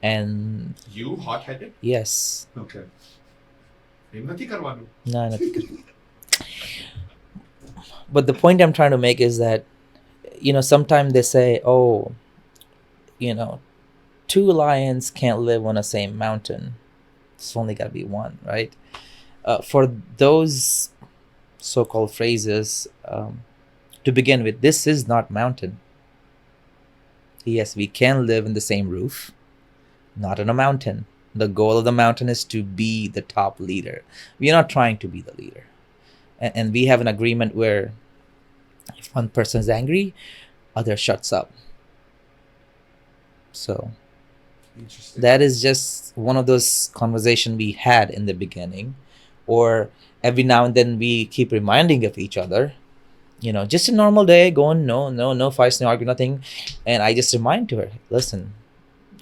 And you hot-headed? Yes. Okay. No. But the point I'm trying to make is that sometimes they say, oh, two lions can't live on the same mountain. It's only got to be one, right? For those so-called phrases, to begin with, this is not mountain. Yes, we can live in the same roof, not in a mountain. The goal of the mountain is to be the top leader. We are not trying to be the leader. And we have an agreement where if one person is angry, other shuts up. So that is just one of those conversations we had in the beginning, or every now and then we keep reminding of each other, just a normal day going, no fights, no argument, nothing. And I just remind to her, listen,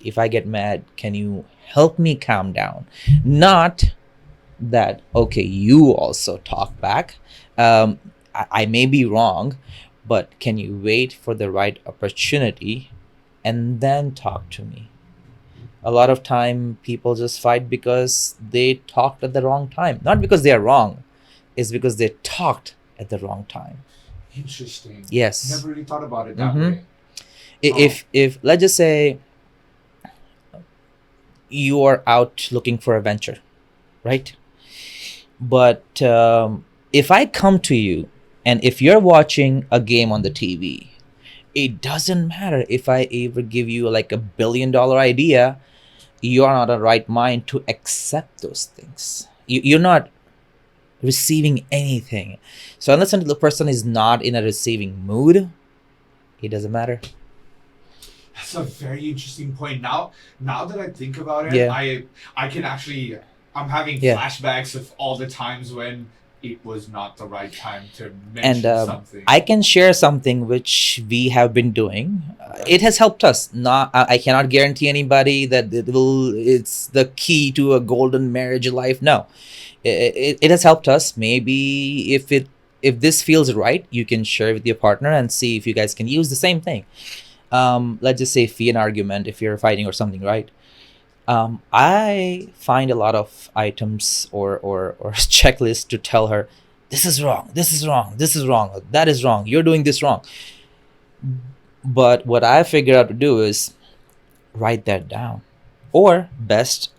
if I get mad, can you help me calm down? Not that, okay, you also talk back. I may be wrong, but can you wait for the right opportunity and then talk to me? A lot of time people just fight because they talked at the wrong time. Not because they are wrong, it's because they talked at the wrong time. Interesting. Yes. Never really thought about it that Mhm. way. If let's just say you are out looking for a venture, right? But if I come to you and if you're watching a game on the TV, it doesn't matter if I ever give you like $1 billion idea, you are not a right mind to accept those things. You're not receiving anything. So unless the person is not in a receiving mood, it doesn't matter. That's a very interesting point. Now that I think about it, Yeah. I can actually, I'm having Yeah. flashbacks of all the times when it was not the right time to And mention something. I can share something which we have been doing. It has helped us. Not, I cannot guarantee anybody that it's the key to a golden marriage life. No, it has helped us. Maybe if this feels right, you can share with your partner and see if you guys can use the same thing. Let's just say, if an argument, if you're fighting or something, right? I find a lot of items or checklists to tell her, this is wrong, this is wrong, this is wrong, that is wrong, you're doing this wrong. But what I figured out to do is write that down. Or best,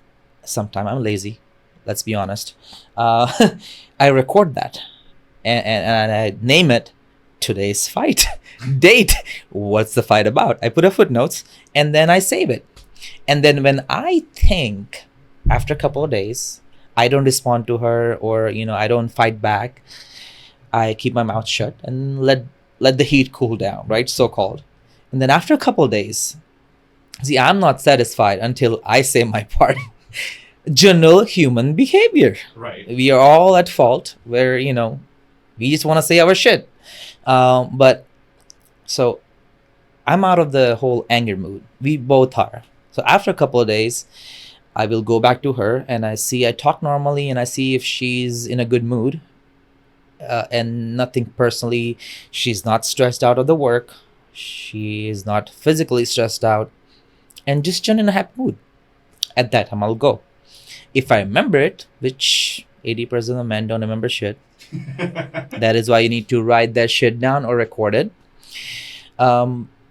sometime I'm lazy, let's be honest. I record that and I name it today's fight. Date, what's the fight about? I put a footnotes and then I save it. And then when I think after a couple of days, I don't respond to her or I don't fight back, I keep my mouth shut and let the heat cool down, right? So called. And then after a couple of days, see, I'm not satisfied until I say my part. General human behavior. Right. We are all at fault where, we just want to say our shit. But so I'm out of the whole anger mood. We both are. So after a couple of days, I will go back to her and I talk normally and I see if she's in a good mood and nothing personally. She's not stressed out of the work. She is not physically stressed out and just in a happy mood. At that time, I'll go. If I remember it, which 80% of men don't remember shit, that is why you need to write that shit down or record it.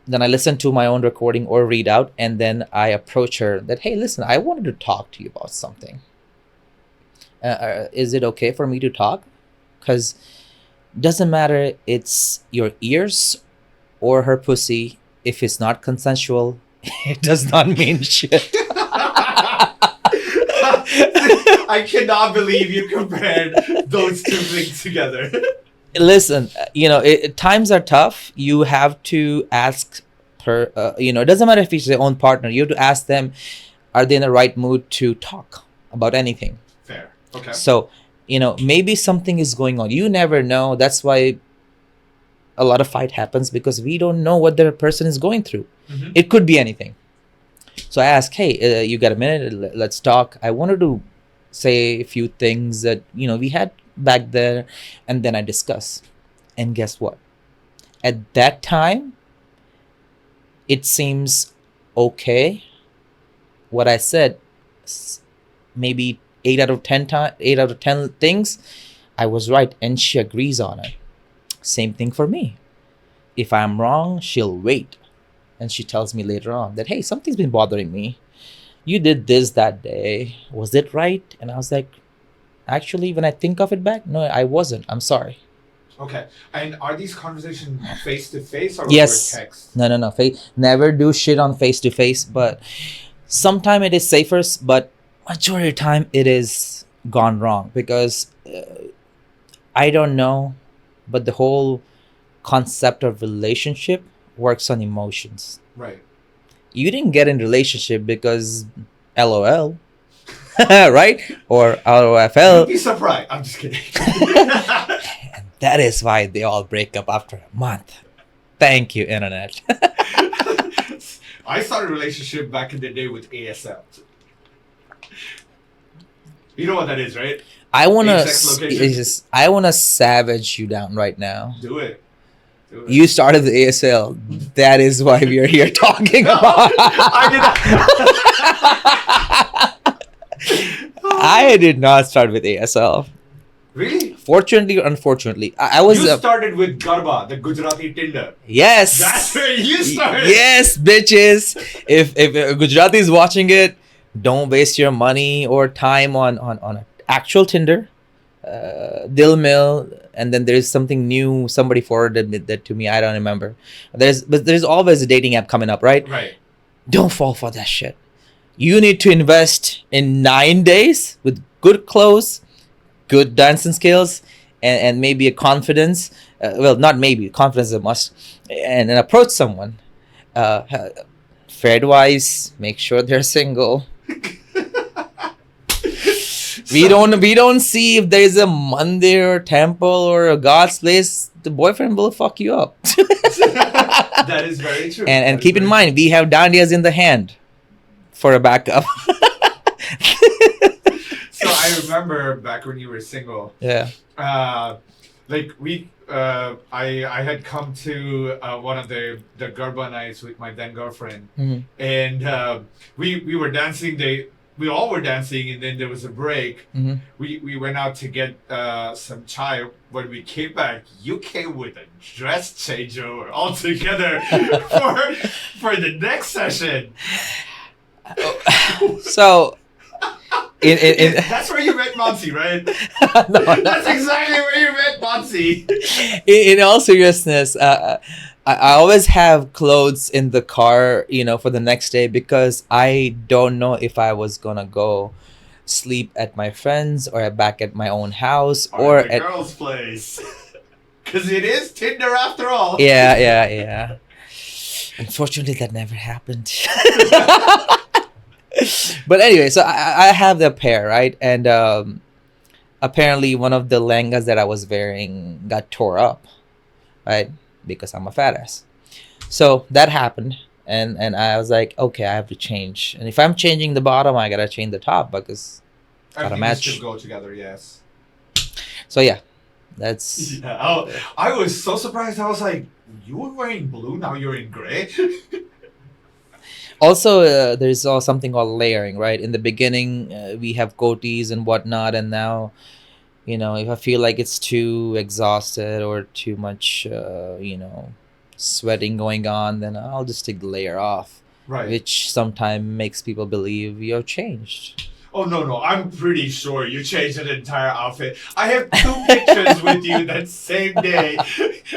Then I listen to my own recording or read out, and then I approach her that, hey, listen, I wanted to talk to you about something. Is it okay for me to talk? Because doesn't matter, it's your ears or her pussy. If it's not consensual, it does not mean shit. I cannot believe you compared those two things together. Listen, times are tough. You have to ask her, it doesn't matter if it's their own partner. You have to ask them, are they in the right mood to talk about anything? Fair. Okay. So, maybe something is going on. You never know. That's why a lot of fight happens, because we don't know what the person is going through. Mm-hmm. It could be anything. So I ask, hey, you got a minute? Let's talk. I wanted to say a few things that, we had back there, and then I discuss. And guess what? At that time, it seems okay. What I said, maybe 8 out of 10 things, I was right, and she agrees on it. Same thing for me. If I'm wrong, she'll wait. And she tells me later on that, hey, something's been bothering me. You did this that day. Was it right? And I was like, actually, when I think of it back, no, I wasn't. I'm sorry. Okay. And are these conversations face to face or Yes. over text? No. Never do shit on face to face. But sometimes it is safer. But majority of the time, it is gone wrong, because I don't know, but the whole concept of relationship works on emotions. Right. You didn't get in relationship because LOL, right? Or ROFL. You'd be surprised. I'm just kidding. And that is why they all break up after a month. Thank you, internet. I started a relationship back in the day with ASL. You know what that is, right? I wanna Exact location. savage you down right now. Do it. You started the ASL. That is why we are here talking about. I I did not start with ASL. Really? Fortunately or unfortunately, I was. You started with garba, the Gujarati Tinder. Yes. That's where you started. Yes, bitches. If Gujarati is watching it, don't waste your money or time on an actual Tinder. Dil Mill, and then there's something new. Somebody forwarded that to me. I don't remember. There's always a dating app coming up, right? Right. Don't fall for that shit. You need to invest in 9 days with good clothes, good dancing skills, and maybe a confidence. Well, not maybe. Confidence is a must. And approach someone. Fair advice. Make sure they're single. We don't see if there's a mandir or temple or a god's place. The boyfriend will fuck you up. That is very true. And keep in mind, we have dandiyas in the hand for a backup. So I remember back when you were single. Yeah. I had come to one of the garba nights with my then girlfriend, and we were dancing. We all were dancing, and then there was a break. We went out to get some chai. When we came back, you came with a dress changeover altogether for the next session. So, that's where you met Monty, right? No, that's exactly where you met Monty. In all seriousness, I always have clothes in the car, for the next day, because I don't know if I was gonna go sleep at my friends or back at my own house or at the at girl's place. Because it is Tinder after all. Yeah. Unfortunately, that never happened. But anyway, so I have the pair, right? And apparently one of the lehengas that I was wearing got tore up, right? Because I'm a fat ass. So that happened. And I was like, okay, I have to change. And if I'm changing the bottom, I gotta change the top because gotta match. Should go together, yes. So yeah, that's. Yeah, I was so surprised. I was like, you were wearing blue, now you're in gray. Also, there's something called layering, right? In the beginning, we have goatees and whatnot, and now, if I feel like it's too exhausted or too much, sweating going on, then I'll just take the layer off. Right. Which sometimes makes people believe you're changed. Oh, no. I'm pretty sure you changed an entire outfit. I have 2 pictures with you that same day,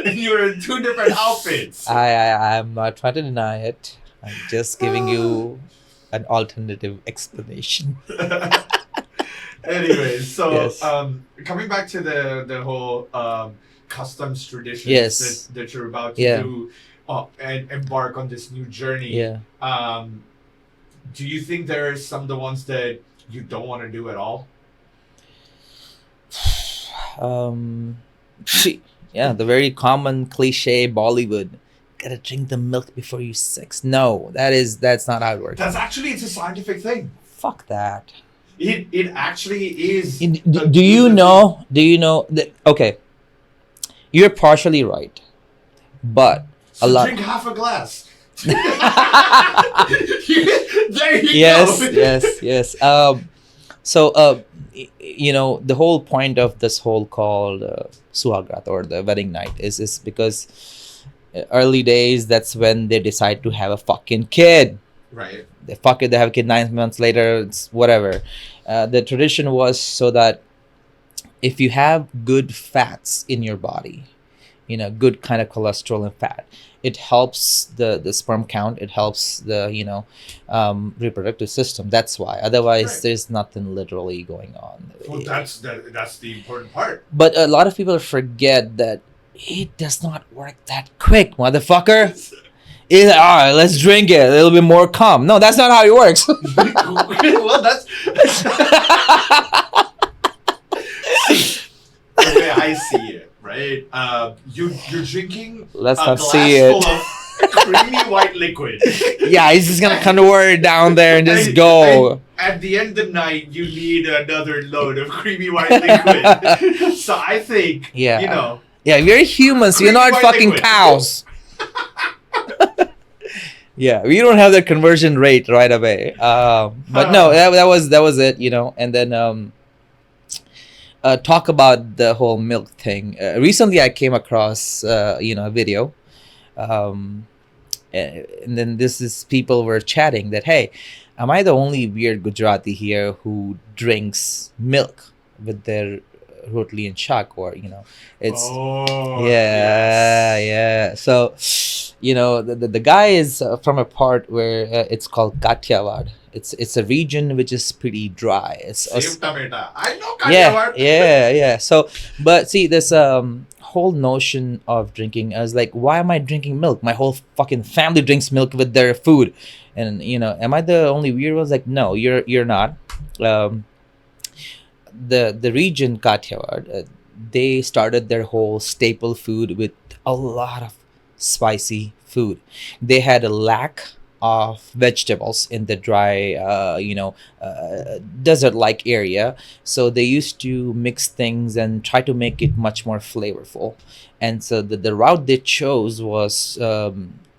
and you were in 2 different outfits. I'm not trying to deny it. I'm just giving you an alternative explanation. Anyways, so yes. Coming back to the whole customs traditions that you're about to do and embark on this new journey. Yeah. Do you think there are some of the ones that you don't want to do at all? Yeah, the very common cliche Bollywood. Gotta drink the milk before you sex. No, that's not how it works. It's a scientific thing. Fuck that. It actually is. Do you know that? Okay, you're partially right, but so a lot. Drink half a glass. There you go. Yes. So the whole point of this whole called Suhagrat or the wedding night is because early days, that's when they decide to have a fucking kid. Right. They fuck it, they have a kid 9 months later, it's whatever. The tradition was so that if you have good fats in your body, good kind of cholesterol and fat, it helps the sperm count, it helps the reproductive system. That's why. Otherwise, there's nothing literally going on. Well, that's the important part. But a lot of people forget that it does not work that quick, motherfucker. It's like, all right, let's drink it. A little bit more cum. No, that's not how it works. Well, that's the way I see it, right? You're drinking let's a not glass see it. full of creamy white liquid. Yeah, he's just gonna convert it down there and just go. And at the end of the night, you need another load of creamy white liquid. So I think, Yeah, we're humans. We're Creamy not white fucking liquid. cows. Yeah, we don't have that conversion rate right away. But no, that was it, you know. And then talk about the whole milk thing. Recently, I came across a video, um, and then this is people were chatting that, hey, am I the only weird Gujarati here who drinks milk with their rotli and shak, or it's yeah, yes. yeah. So, the guy is from a part where it's called Kathiawad. It's a region which is pretty dry. It's Same tomato. I know yeah, Kathiawad. yeah. So, but see, this whole notion of drinking, I was like, why am I drinking milk? My whole fucking family drinks milk with their food, and am I the only weird one? I was like, no, you're not. Um, the region Kathiawad, they started their whole staple food with a lot of spicy food. They had a lack of vegetables in the dry, desert-like area, so they used to mix things and try to make it much more flavorful. And so the route they chose was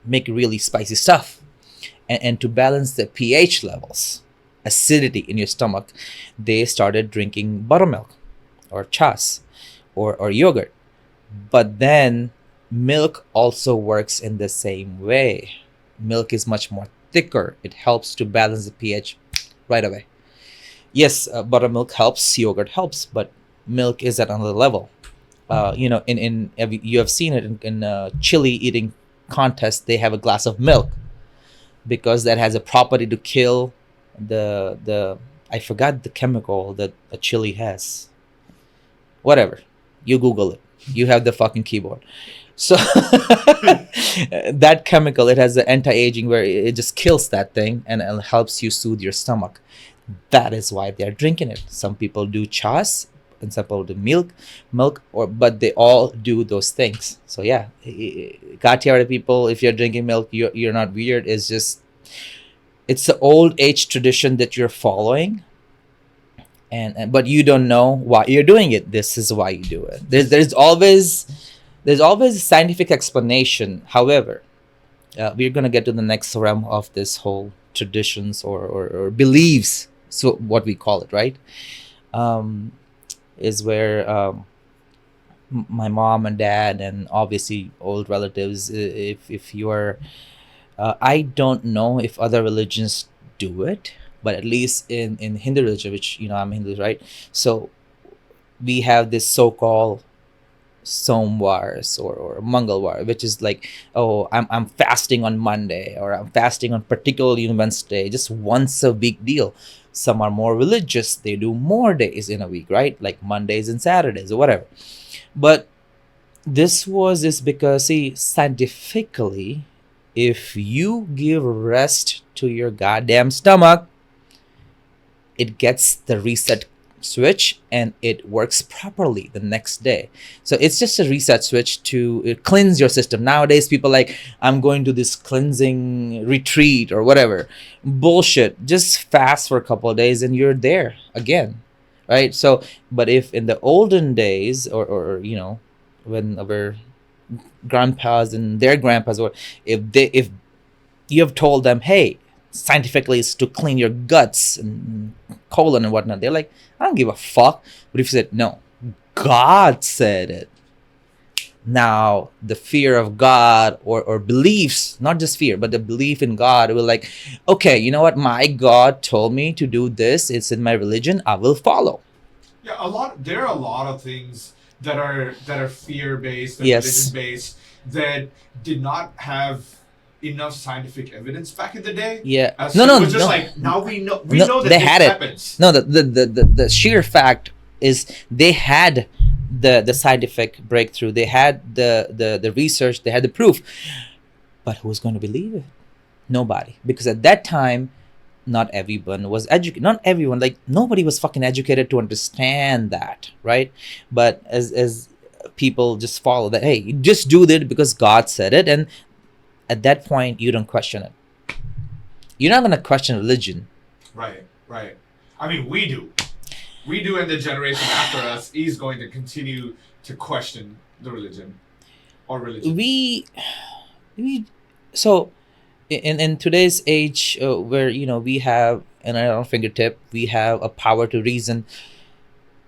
make really spicy stuff, and to balance the pH levels, acidity in your stomach, they started drinking buttermilk or chas or yogurt. But then milk also works in the same way. Milk is much more thicker. It helps to balance the pH right away. Yes, buttermilk helps, yogurt helps, but milk is at another level. You have seen it in chili eating contest. They have a glass of milk because that has a property to kill the I forgot the chemical that a chili has. Whatever. You Google it. You have the fucking keyboard. So that chemical, it has an anti-aging where it just kills that thing and it helps you soothe your stomach. That is why they're drinking it. Some people do chas and some people do milk, but they all do those things. So yeah, Kathiawadi people, if you're drinking milk, you're not weird. It's the old age tradition that you're following, and but you don't know why you're doing it. This is why you do it. There's always a scientific explanation. However, we're gonna get to the next realm of this whole traditions or beliefs. So what we call it, right? Um, is where my mom and dad and obviously old relatives. If you are, I don't know if other religions do it, but at least in Hindu religion, which I'm Hindu, right? So we have this so-called Somwars or Mangalwar, which is like, oh, I'm fasting on Monday or I'm fasting on particularly Wednesday, just once a week deal. Some are more religious; they do more days in a week, right? Like Mondays and Saturdays or whatever. But this is because, see, scientifically, if you give rest to your goddamn stomach, it gets the reset switch and it works properly the next day. So it's just a reset switch to cleanse your system. Nowadays people like, I'm going to this cleansing retreat or whatever. Bullshit. Just fast for a couple of days and you're there again, right? So but if in the olden days or when our grandpas and their grandpas, or if you have told them, hey, scientifically it's to clean your guts and colon and whatnot, they're like, I don't give a fuck. But if you said, no, God said it, now the fear of God or beliefs, not just fear, but the belief in God will like, okay, you know what, my God told me to do this, it's in my religion, I will follow. Yeah, there are a lot of things that are fear based and Yes. religion based that did not have enough scientific evidence back in the day. Yeah. So No, it was just no. like, now we know that They this had it. happens. No, the sheer fact is they had the scientific breakthrough. They had the research. They had the proof. But who's going to believe it? Nobody. Because at that time, not everyone was educated. Not everyone. Like nobody was fucking educated to understand that, right? But as people just follow that, hey, you just do that because God said it, and at that point you don't question it. You're not gonna question religion. Right. I mean, we do, and the generation after us is going to continue to question the religion or religion? We so in today's age, where we have, and at our fingertip we have a power to reason,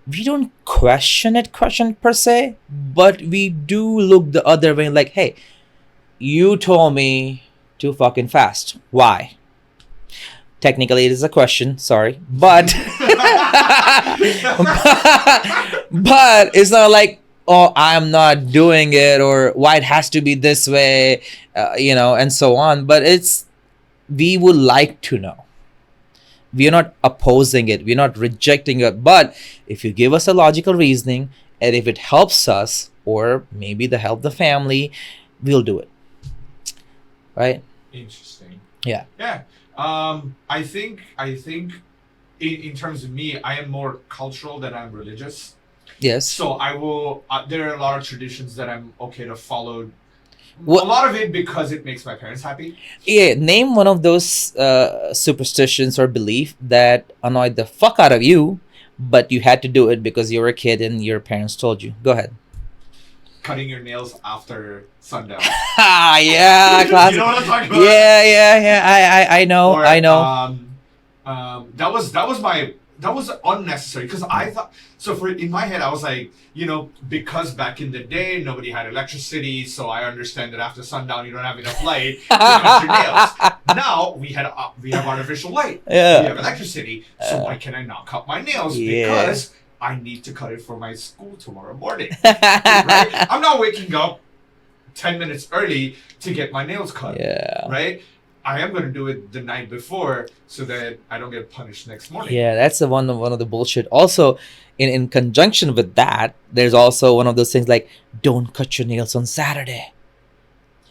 we don't question per se, but we do look the other way, like, hey, you told me to fucking fast. Why? Technically, it is a question. Sorry, but but it's not like, oh, I'm not doing it, or why it has to be this way, and so on. But we would like to know. We are not opposing it. We're not rejecting it. But if you give us a logical reasoning, and if it helps us, or maybe the help the family, we'll do it. Right? Interesting. Yeah. Yeah. I think in terms of me, I am more cultural than I'm religious. Yes. So I will. There are a lot of traditions that I'm okay to follow. What? A lot of it because it makes my parents happy. Yeah. Name one of those superstitions or belief that annoyed the fuck out of you, but you had to do it because you were a kid and your parents told you. Go ahead. Cutting your nails after sundown. Yeah, classic. You know what I'm talking about? Yeah. I know. Or, I know. That was unnecessary because I thought in my head I was like, because back in the day nobody had electricity, so I understand that after sundown you don't have enough light to cut your nails. Now we have artificial light. Yeah. We have electricity, so why can I not cut my nails? Because I need to cut it for my school tomorrow morning. Right? I'm not waking up 10 minutes early to get my nails cut. Yeah. Right? I am going to do it the night before so that I don't get punished next morning. Yeah, that's one of the bullshit. Also, in conjunction with that, there's also one of those things like, don't cut your nails on Saturday.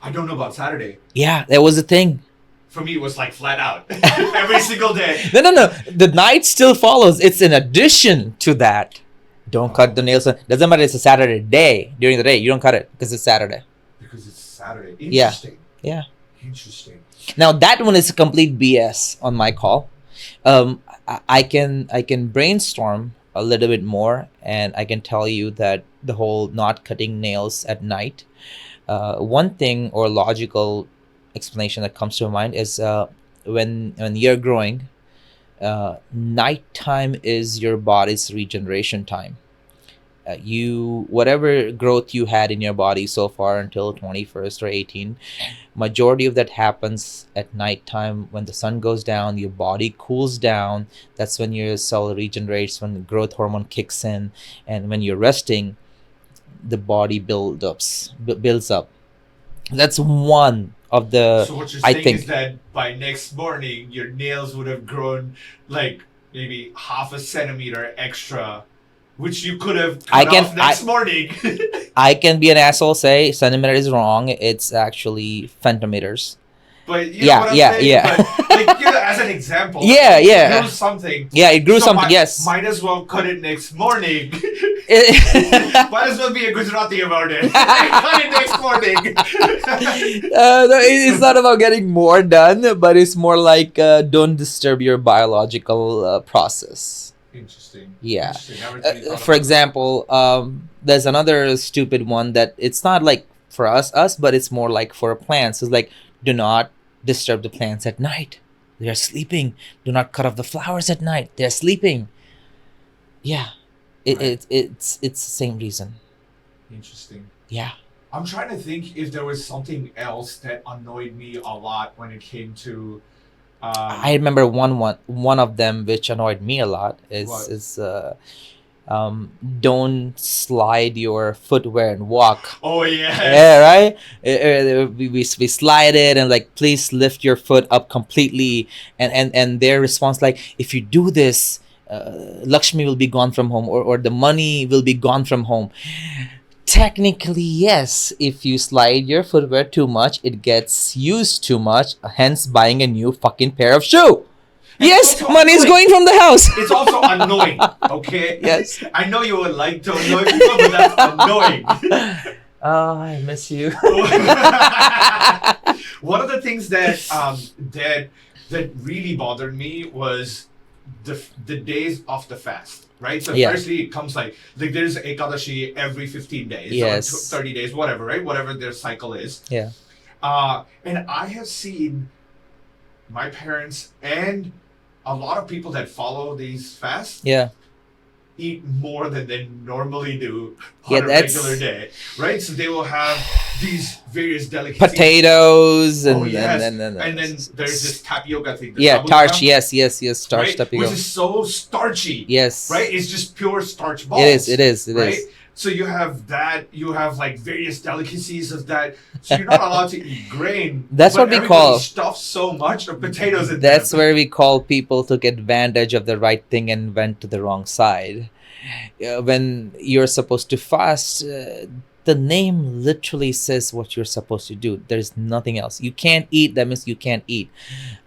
I don't know about Saturday. Yeah, that was a thing. For me, it was like flat out. Every single day. No. The night still follows. It's in addition to that. Don't cut the nails. Doesn't matter. It's a Saturday day. During the day, you don't cut it because it's Saturday. Because it's Saturday. Yeah. Interesting. Yeah. Interesting. Now that one is a complete BS on my call. I can brainstorm a little bit more, and I can tell you that the whole not cutting nails at night. One thing or logical explanation that comes to mind is when you're growing, nighttime is your body's regeneration time. Whatever growth you had in your body so far until 21st or 18, majority of that happens at nighttime. When the sun goes down, your body cools down. That's when your cell regenerates, when the growth hormone kicks in, and when you're resting, the body builds up. That's one of the. So what you're I saying think is that by next morning, your nails would have grown like maybe half a centimeter extra, which you could have cut off next morning. I can be an asshole, say centimeter is wrong. It's actually femtometers. But you know what I'm saying? Yeah. But, as an example. Yeah. It grew something. Yeah, it grew something, yes. Might as well cut it next morning. Might as well be a Gujarati about it. Cut it next morning. No, it's not about getting more done, but it's more like don't disturb your biological process. Interesting. Yeah. Interesting. For example, there's another stupid one that it's not like for us, but it's more like for plants. It's like, do not disturb the plants at night. They are sleeping. Do not cut off the flowers at night. They're sleeping. Yeah. It's the same reason. Interesting. Yeah. I'm trying to think if there was something else that annoyed me a lot when it came to. I remember one of them which annoyed me a lot is don't slide your footwear and walk. Oh yeah. Yeah, right. We slide it and like, please lift your foot up completely, and their response like, if you do this, Lakshmi will be gone from home, or the money will be gone from home. Technically, yes. If you slide your footwear too much, it gets used too much, hence buying a new fucking pair of shoe. Yes, money is going from the house. It's also annoying, okay? Yes. I know you would like to annoy people, but that's annoying. Oh, I miss you. One of the things that really bothered me was the days of the fast, right? So Yeah. firstly, it comes like there's Ekadashi every 15 days Yes. or 30 days, whatever, right? Whatever their cycle is. Yeah. And I have seen my parents and a lot of people that follow these fasts Yeah. eat more than they normally do on Yeah, a that's- regular day, right? So they will have these various delicacies. Potatoes and Oh, yes. and then And then there's this tapioca thing. the yeah, sabudana, starch. Yes, starch right? tapioca. Which is so starchy. Yes. Right? It's just pure starch balls. It is. right? So you have that, you have like various delicacies of that. So you're not allowed to eat grain. That's but what we everybody call- stuffs so much of potatoes in That's them. where we call people took advantage of the right thing and went to the wrong side. When you're supposed to fast, the name literally says what you're supposed to do. There's nothing else. You can't eat. That means you can't eat.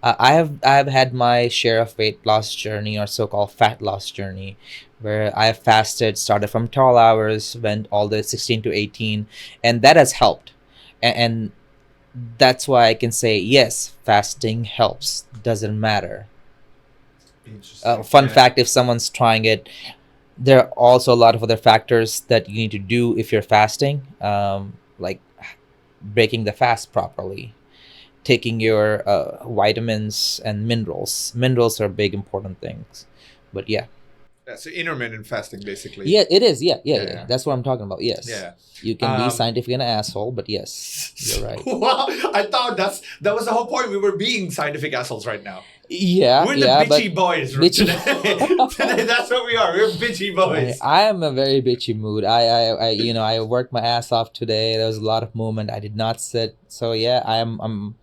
I have had my share of weight loss journey, or so-called fat loss journey, where I fasted, started from 12 hours, went all the 16 to 18, and that has helped. And that's why I can say yes, fasting helps. Doesn't matter. Interesting. Fun Yeah. fact: if someone's trying it, there are also a lot of other factors that you need to do if you're fasting, like breaking the fast properly, taking your vitamins and minerals. Minerals are big important things. But yeah, So intermittent fasting, basically. yeah, it is. Yeah. Yeah. That's what I'm talking about. Yes. Yeah. You can be Um, scientific and an asshole, but yes, you're right. Wow, I thought that was the whole point. We were being scientific assholes right now. Yeah, We're the yeah, bitchy boys bitchy- today. Today, that's what we are. We're bitchy boys. I am a very bitchy mood. I worked my ass off today. There was a lot of movement. I did not sit. So yeah, I'm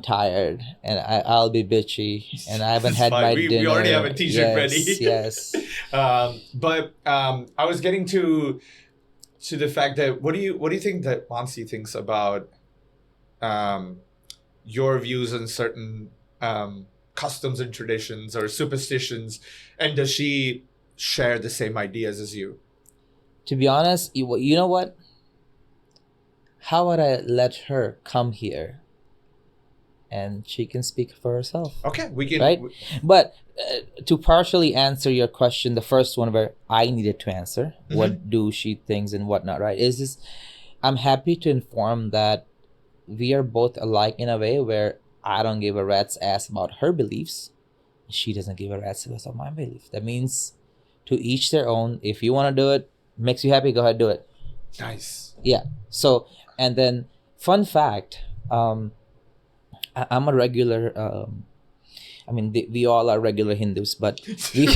tired, and I'll be bitchy, and I haven't It's had fine. my We dinner. already have a t-shirt ready. Yes. But I was getting to the fact that what do you think that Mansi thinks about your views on certain customs and traditions or superstitions, and does she share the same ideas as you? To be honest, you know what? How would I let her come here, and she can speak for herself? Okay, we can. Right? But to partially answer your question, the first one where I needed to answer, Mhm. what do she thinks and whatnot, right? Is this? I'm happy to inform that we are both alike in a way where I don't give a rat's ass about her beliefs. She doesn't give a rat's ass about my belief. That means to each their own. If you want to do it, makes you happy, go ahead, do it. Nice. Yeah. So, and then fun fact, I'm a regular. We all are regular Hindus, but we.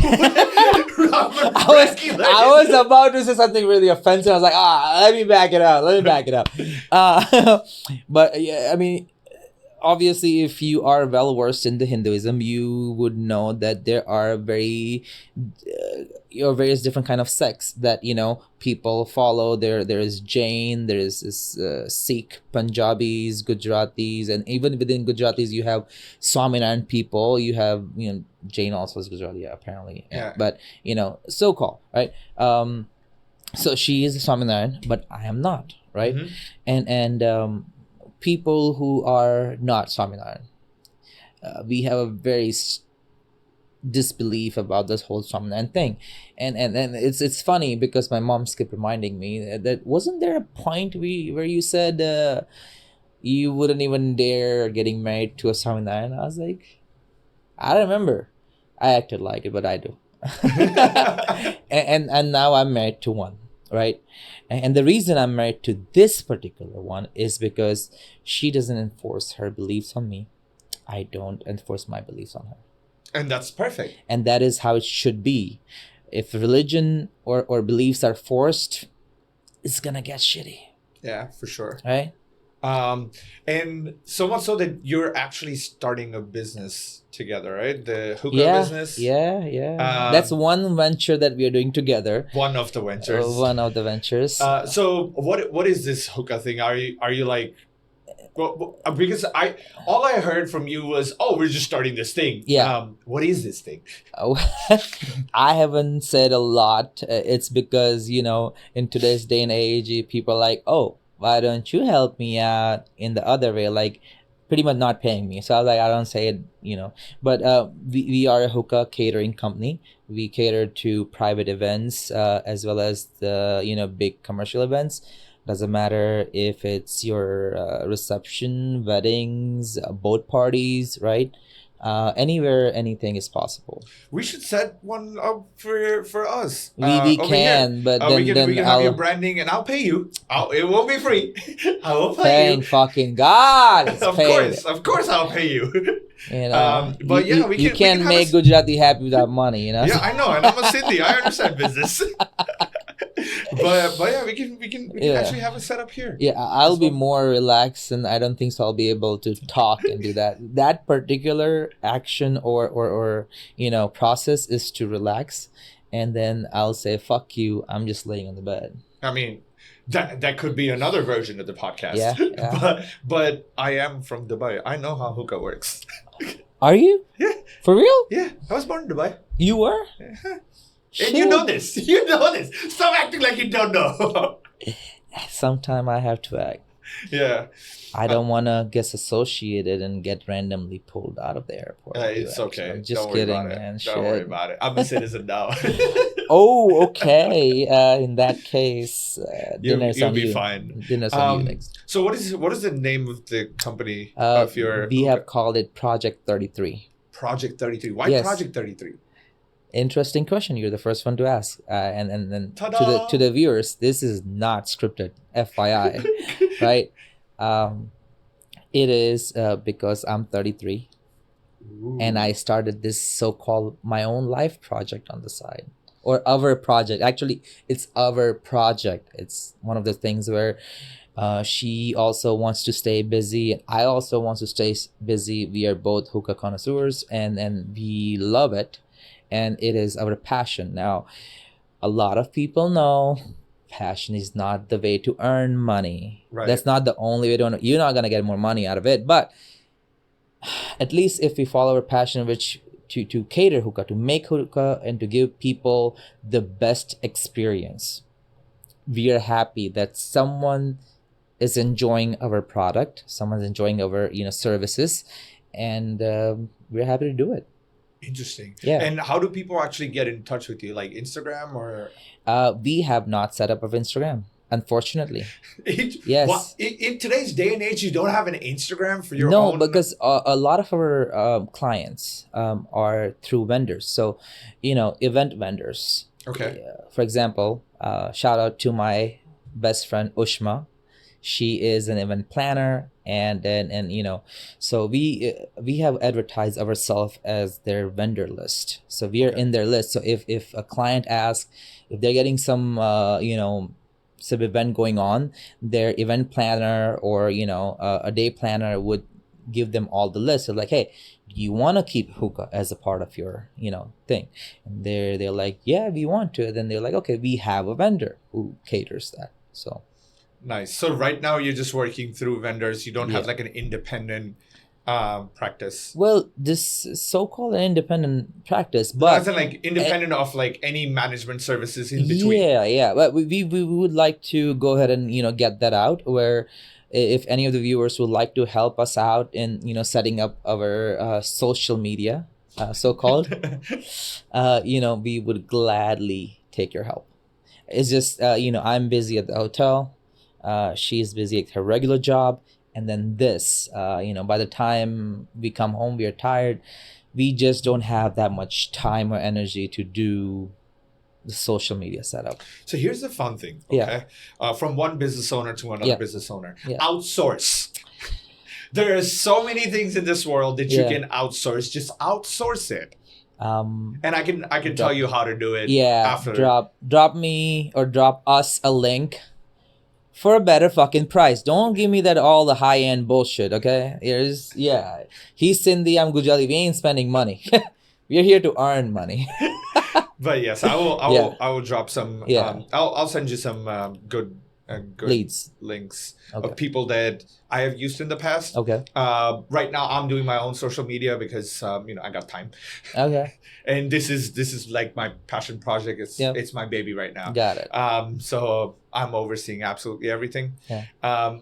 I was about to say something really offensive. I was like, let me back it up. But yeah, obviously, if you are well versed in the Hinduism, you would know that there are various different kind of sects that people follow. There is Jain, there is this Sikh, Punjabis, Gujaratis, and even within Gujaratis, you have Swaminarayan people. You have Jain also is Gujarati, apparently. Yeah. But so called, right? So she is a Swaminarayan, but I am not, right? Mhm. And people who are not Swaminarayan, we have a very disbelief about this whole Swaminarayan thing, and it's funny because my mom kept reminding me that wasn't there a point where you said you wouldn't even dare getting married to a Swaminarayan? I was like, I don't remember. I acted like it, but I do. and now I'm married to one, right? And the reason I'm married to this particular one is because she doesn't enforce her beliefs on me. I don't enforce my beliefs on her. And that's perfect. And that is how it should be. If religion or beliefs are forced, it's gonna get shitty. Yeah, for sure. Right? And so much so that you're actually starting a business together, right? The hookah Yeah, business. yeah. That's one venture that we are doing together. One of the ventures. One of the ventures. So what is this hookah thing? Are you like? Well, because all I heard from you was, we're just starting this thing. Yeah. What is this thing? I haven't said a lot. It's because in today's day and age, people are like, why don't you help me out in the other way? Like, pretty much not paying me. So I was like, I don't say it, But we are a hookah catering company. We cater to private events as well as the big commercial events. Doesn't matter if it's your reception, weddings, boat parties, right? Anywhere, anything is possible. We should set one up for us. We over here. can, but we then can have your I'll branding, and I'll pay you. It won't be free. I will pay thank fucking God. It's you. paid. Of course, I'll pay you. But you can't make Gujarati happy without money, Yeah, I know, and I'm a Sindhi. I understand business. but yeah, we can actually have a setup here. Yeah, I'll be more relaxed, and I don't think so I'll be able to talk and do that particular action or process is to relax, and then I'll say fuck you, I'm just laying on the bed. I mean, that could be another version of the podcast. Yeah. but I am from Dubai. I know how hookah works. Are you? Yeah. For real? Yeah, I was born in Dubai. You were? Yeah. And you know this. You know this. Stop acting like you don't know. Sometime I have to act. Yeah. I don't want to get associated and get randomly pulled out of the airport. It's okay. I'm just don't kidding, worry about man. It. Don't worry about it. I'm a citizen now. Oh, okay. In that case, dinner's you'll on be you. fine. Dinner's on you next. So what is the name of the company of your? We have called it Project 33. Project 33. Why Yes. Project 33? Interesting question. You're the first one to ask. And then Ta-da! to the viewers, this is not scripted, FYI, right? It is because I'm 33. Ooh. And I started this so-called my own life project on the side, or our project. Actually, it's our project. It's one of the things where she also wants to stay busy, and I also want to stay busy. We are both hookah connoisseurs, and we love it, and it is our passion. Now, a lot of people know passion is not the way to earn money. Right. That's not the only way to earn. You're not gonna get more money out of it, but at least if we follow our passion, which to cater hookah, to make hookah, and to give people the best experience, we are happy that someone is enjoying our product, someone's enjoying our services, and we're happy to do it. Interesting. Yeah. And how do people actually get in touch with you? Like Instagram or? We have not set up of Instagram, unfortunately. Yes. Well, in today's day and age, you don't have an Instagram for your own? own? No, because a lot of our clients are through vendors. So, event vendors. Okay. For example, shout out to my best friend Ushma. She is an event planner, and so we have advertised ourselves as their vendor list. So we are in their list. So if a client asks if they're getting some some event going on, their event planner or a day planner would give them all the list of like, hey, do you want to keep hookah as a part of your thing? And they're like, yeah, we want to. Then they're like, okay, we have a vendor who caters that. So nice. So right now you're just working through vendors. You don't have like an independent practice. Well, this is so-called an independent practice, but as in like independent of like any management services in between. Yeah. But we would like to go ahead and get that out, where if any of the viewers would like to help us out in setting up our social media, so-called, we would gladly take your help. It's just I'm busy at the hotel. She's busy at her regular job, and then this by the time we come home, we are tired. We just don't have that much time or energy to do the social media setup. So here's the fun thing, okay? From one business owner to another business owner. Outsource. There are so many things in this world that you can outsource. Just outsource it. And I can tell you how to do it. After. Drop me or drop us a link for a better fucking price. Don't give me that all the high end bullshit, okay? He's Sindhi, I'm Gujarati. We ain't spending money. We're here to earn money. But yes, I will drop some. I'll send you some good leads, links of people that I have used in the past. Okay. Right now I'm doing my own social media because I got time. Okay. And this is like my passion project. It's my baby right now. Got it. So I'm overseeing absolutely everything. Yeah.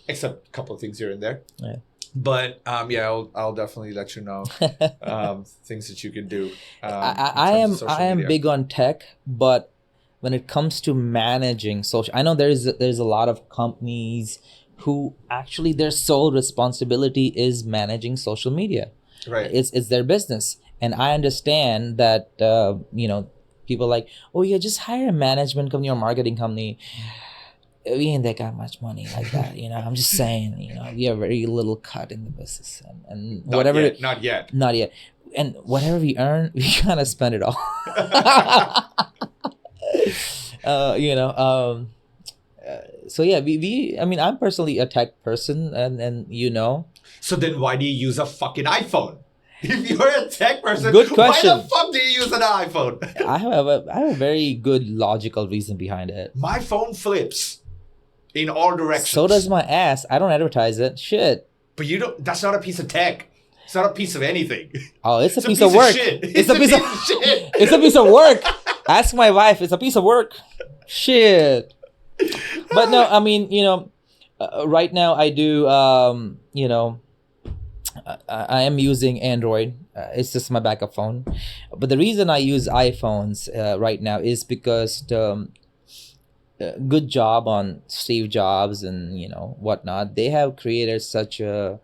Except a couple of things here and there. Yeah. But yeah, I'll definitely let you know things that you can do. I am big on tech, but when it comes to managing social, I know there's a lot of companies who actually their sole responsibility is managing social media. Right. It's their business, and I understand that people like, oh yeah, just hire a management company or marketing company. We ain't that got much money like that, I'm just saying, we have very little cut in the business, and whatever, not yet, and whatever we earn, we kind of spend it all. So yeah, I mean, I'm personally a tech person, and So then why do you use a fucking iPhone? If you're a tech person, good question. Why the fuck do you use an iPhone? I have a very good logical reason behind it. My phone flips in all directions. So does my ass. I don't advertise it. Shit. But you don't. That's not a piece of tech. It's not a piece of anything. Oh, it's a piece of work. Shit. It's a piece of shit. It's a piece of work. Ask my wife. It's a piece of work. Shit. But no, I mean, right now I do. I am using Android. It's just my backup phone. But the reason I use iPhones right now is because the good job on Steve Jobs and whatnot. They have created such a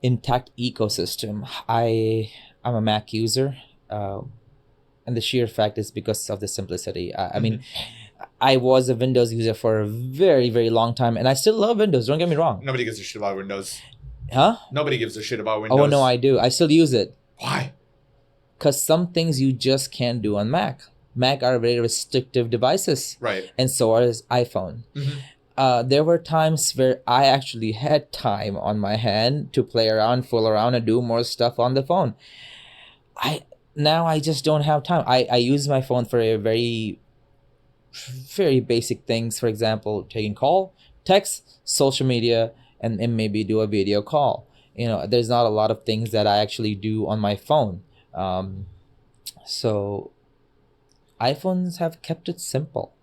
intact ecosystem. I'm a Mac user, and the sheer fact is because of the simplicity. I mean, I was a Windows user for a very, very long time, and I still love Windows. Don't get me wrong. Nobody gives a shit about Windows. Huh? Nobody gives a shit about Windows. Oh no, I do. I still use it. Why? Because some things you just can't do on Mac. Mac are very restrictive devices. Right. And so is iPhone. There were times where I actually had time on my hand to play around, fool around, and do more stuff on the phone. Now I just don't have time. I use my phone for a very, very basic things. For example, taking call, text, social media, and maybe do a video call. There's not a lot of things that I actually do on my phone. So iPhones have kept it simple.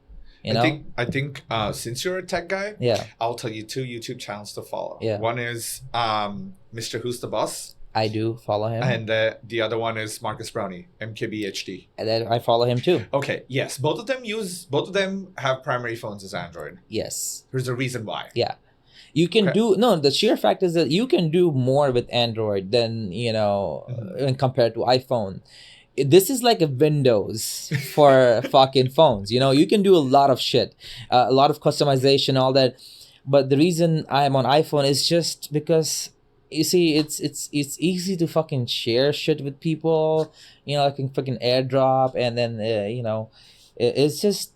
I think since you're a tech guy, yeah, I'll tell you 2 YouTube channels to follow. Yeah. One is Mr. Who's the Boss. I do follow him. And the other one is Marcus Brownie, MKBHD. And then I follow him too. Okay, yes. Both of them have primary phones as Android. Yes. There's a reason why. Yeah. You can the sheer fact is that you can do more with Android than, when compared to iPhone. This is like a Windows for fucking phones. You can do a lot of shit, a lot of customization, all that. But the reason I'm on iPhone is just because, you see, it's easy to fucking share shit with people. I can fucking airdrop, and then it's just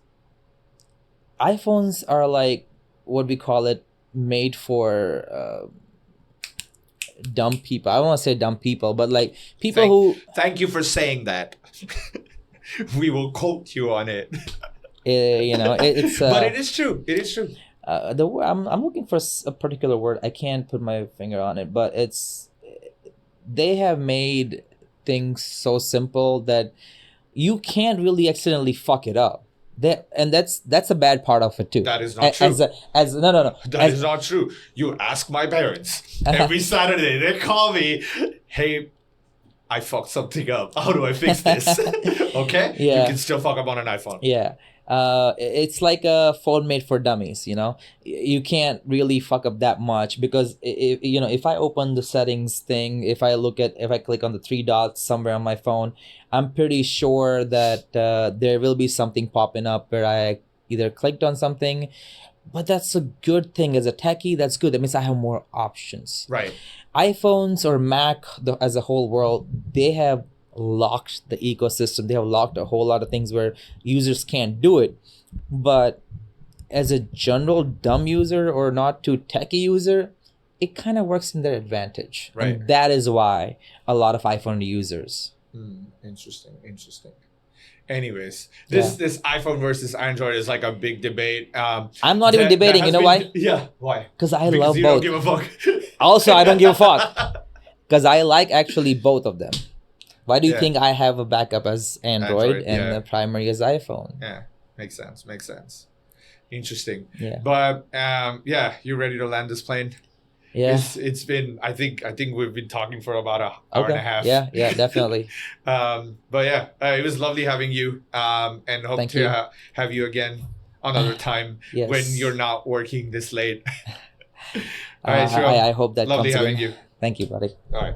iPhones are like what we call it, made for dumb people. I don't want to say dumb people, but like people who. Thank you for saying that. We will quote you on it. It's. But it is true. It is true. The word I'm looking for a particular word. I can't put my finger on it, but they have made things so simple that you can't really accidentally fuck it up. That's a bad part of it too. That is not true. No. That is not true. You ask my parents every Saturday. They call me, hey, I fucked something up. How do I fix this? Okay? Yeah. You can still fuck up on an iPhone. Yeah. It's like a phone made for dummies. You can't really fuck up that much, because if I open the settings thing, if I click on the 3 dots somewhere on my phone, I'm pretty sure that there will be something popping up where I either clicked on something. But that's a good thing. As a techie, that's good. That means I have more options. Right. iPhones or Mac as a whole world, they have locked the ecosystem. They have locked a whole lot of things where users can't do it. But as a general dumb user or not too techy user, it kind of works in their advantage. Right. And that is why a lot of iPhone users. Interesting. Anyways, this iPhone versus Android is like a big debate. I'm not even debating. You know why? Yeah, why? Because I love you both. Don't give a fuck. Also, I don't give a fuck. Because I like actually both of them. Why do you think I have a backup as Android and the primary as iPhone? Yeah, makes sense. Interesting. Yeah. But you ready to land this plane? Yeah. It's been, I think we've been talking for about an hour and a half. Yeah, definitely. But yeah, it was lovely having you. And hope Thank to you. have you again another time Yes. when you're not working this late. All right, Shivam. I hope that Lovely comes having again. you. Thank you, buddy. All right.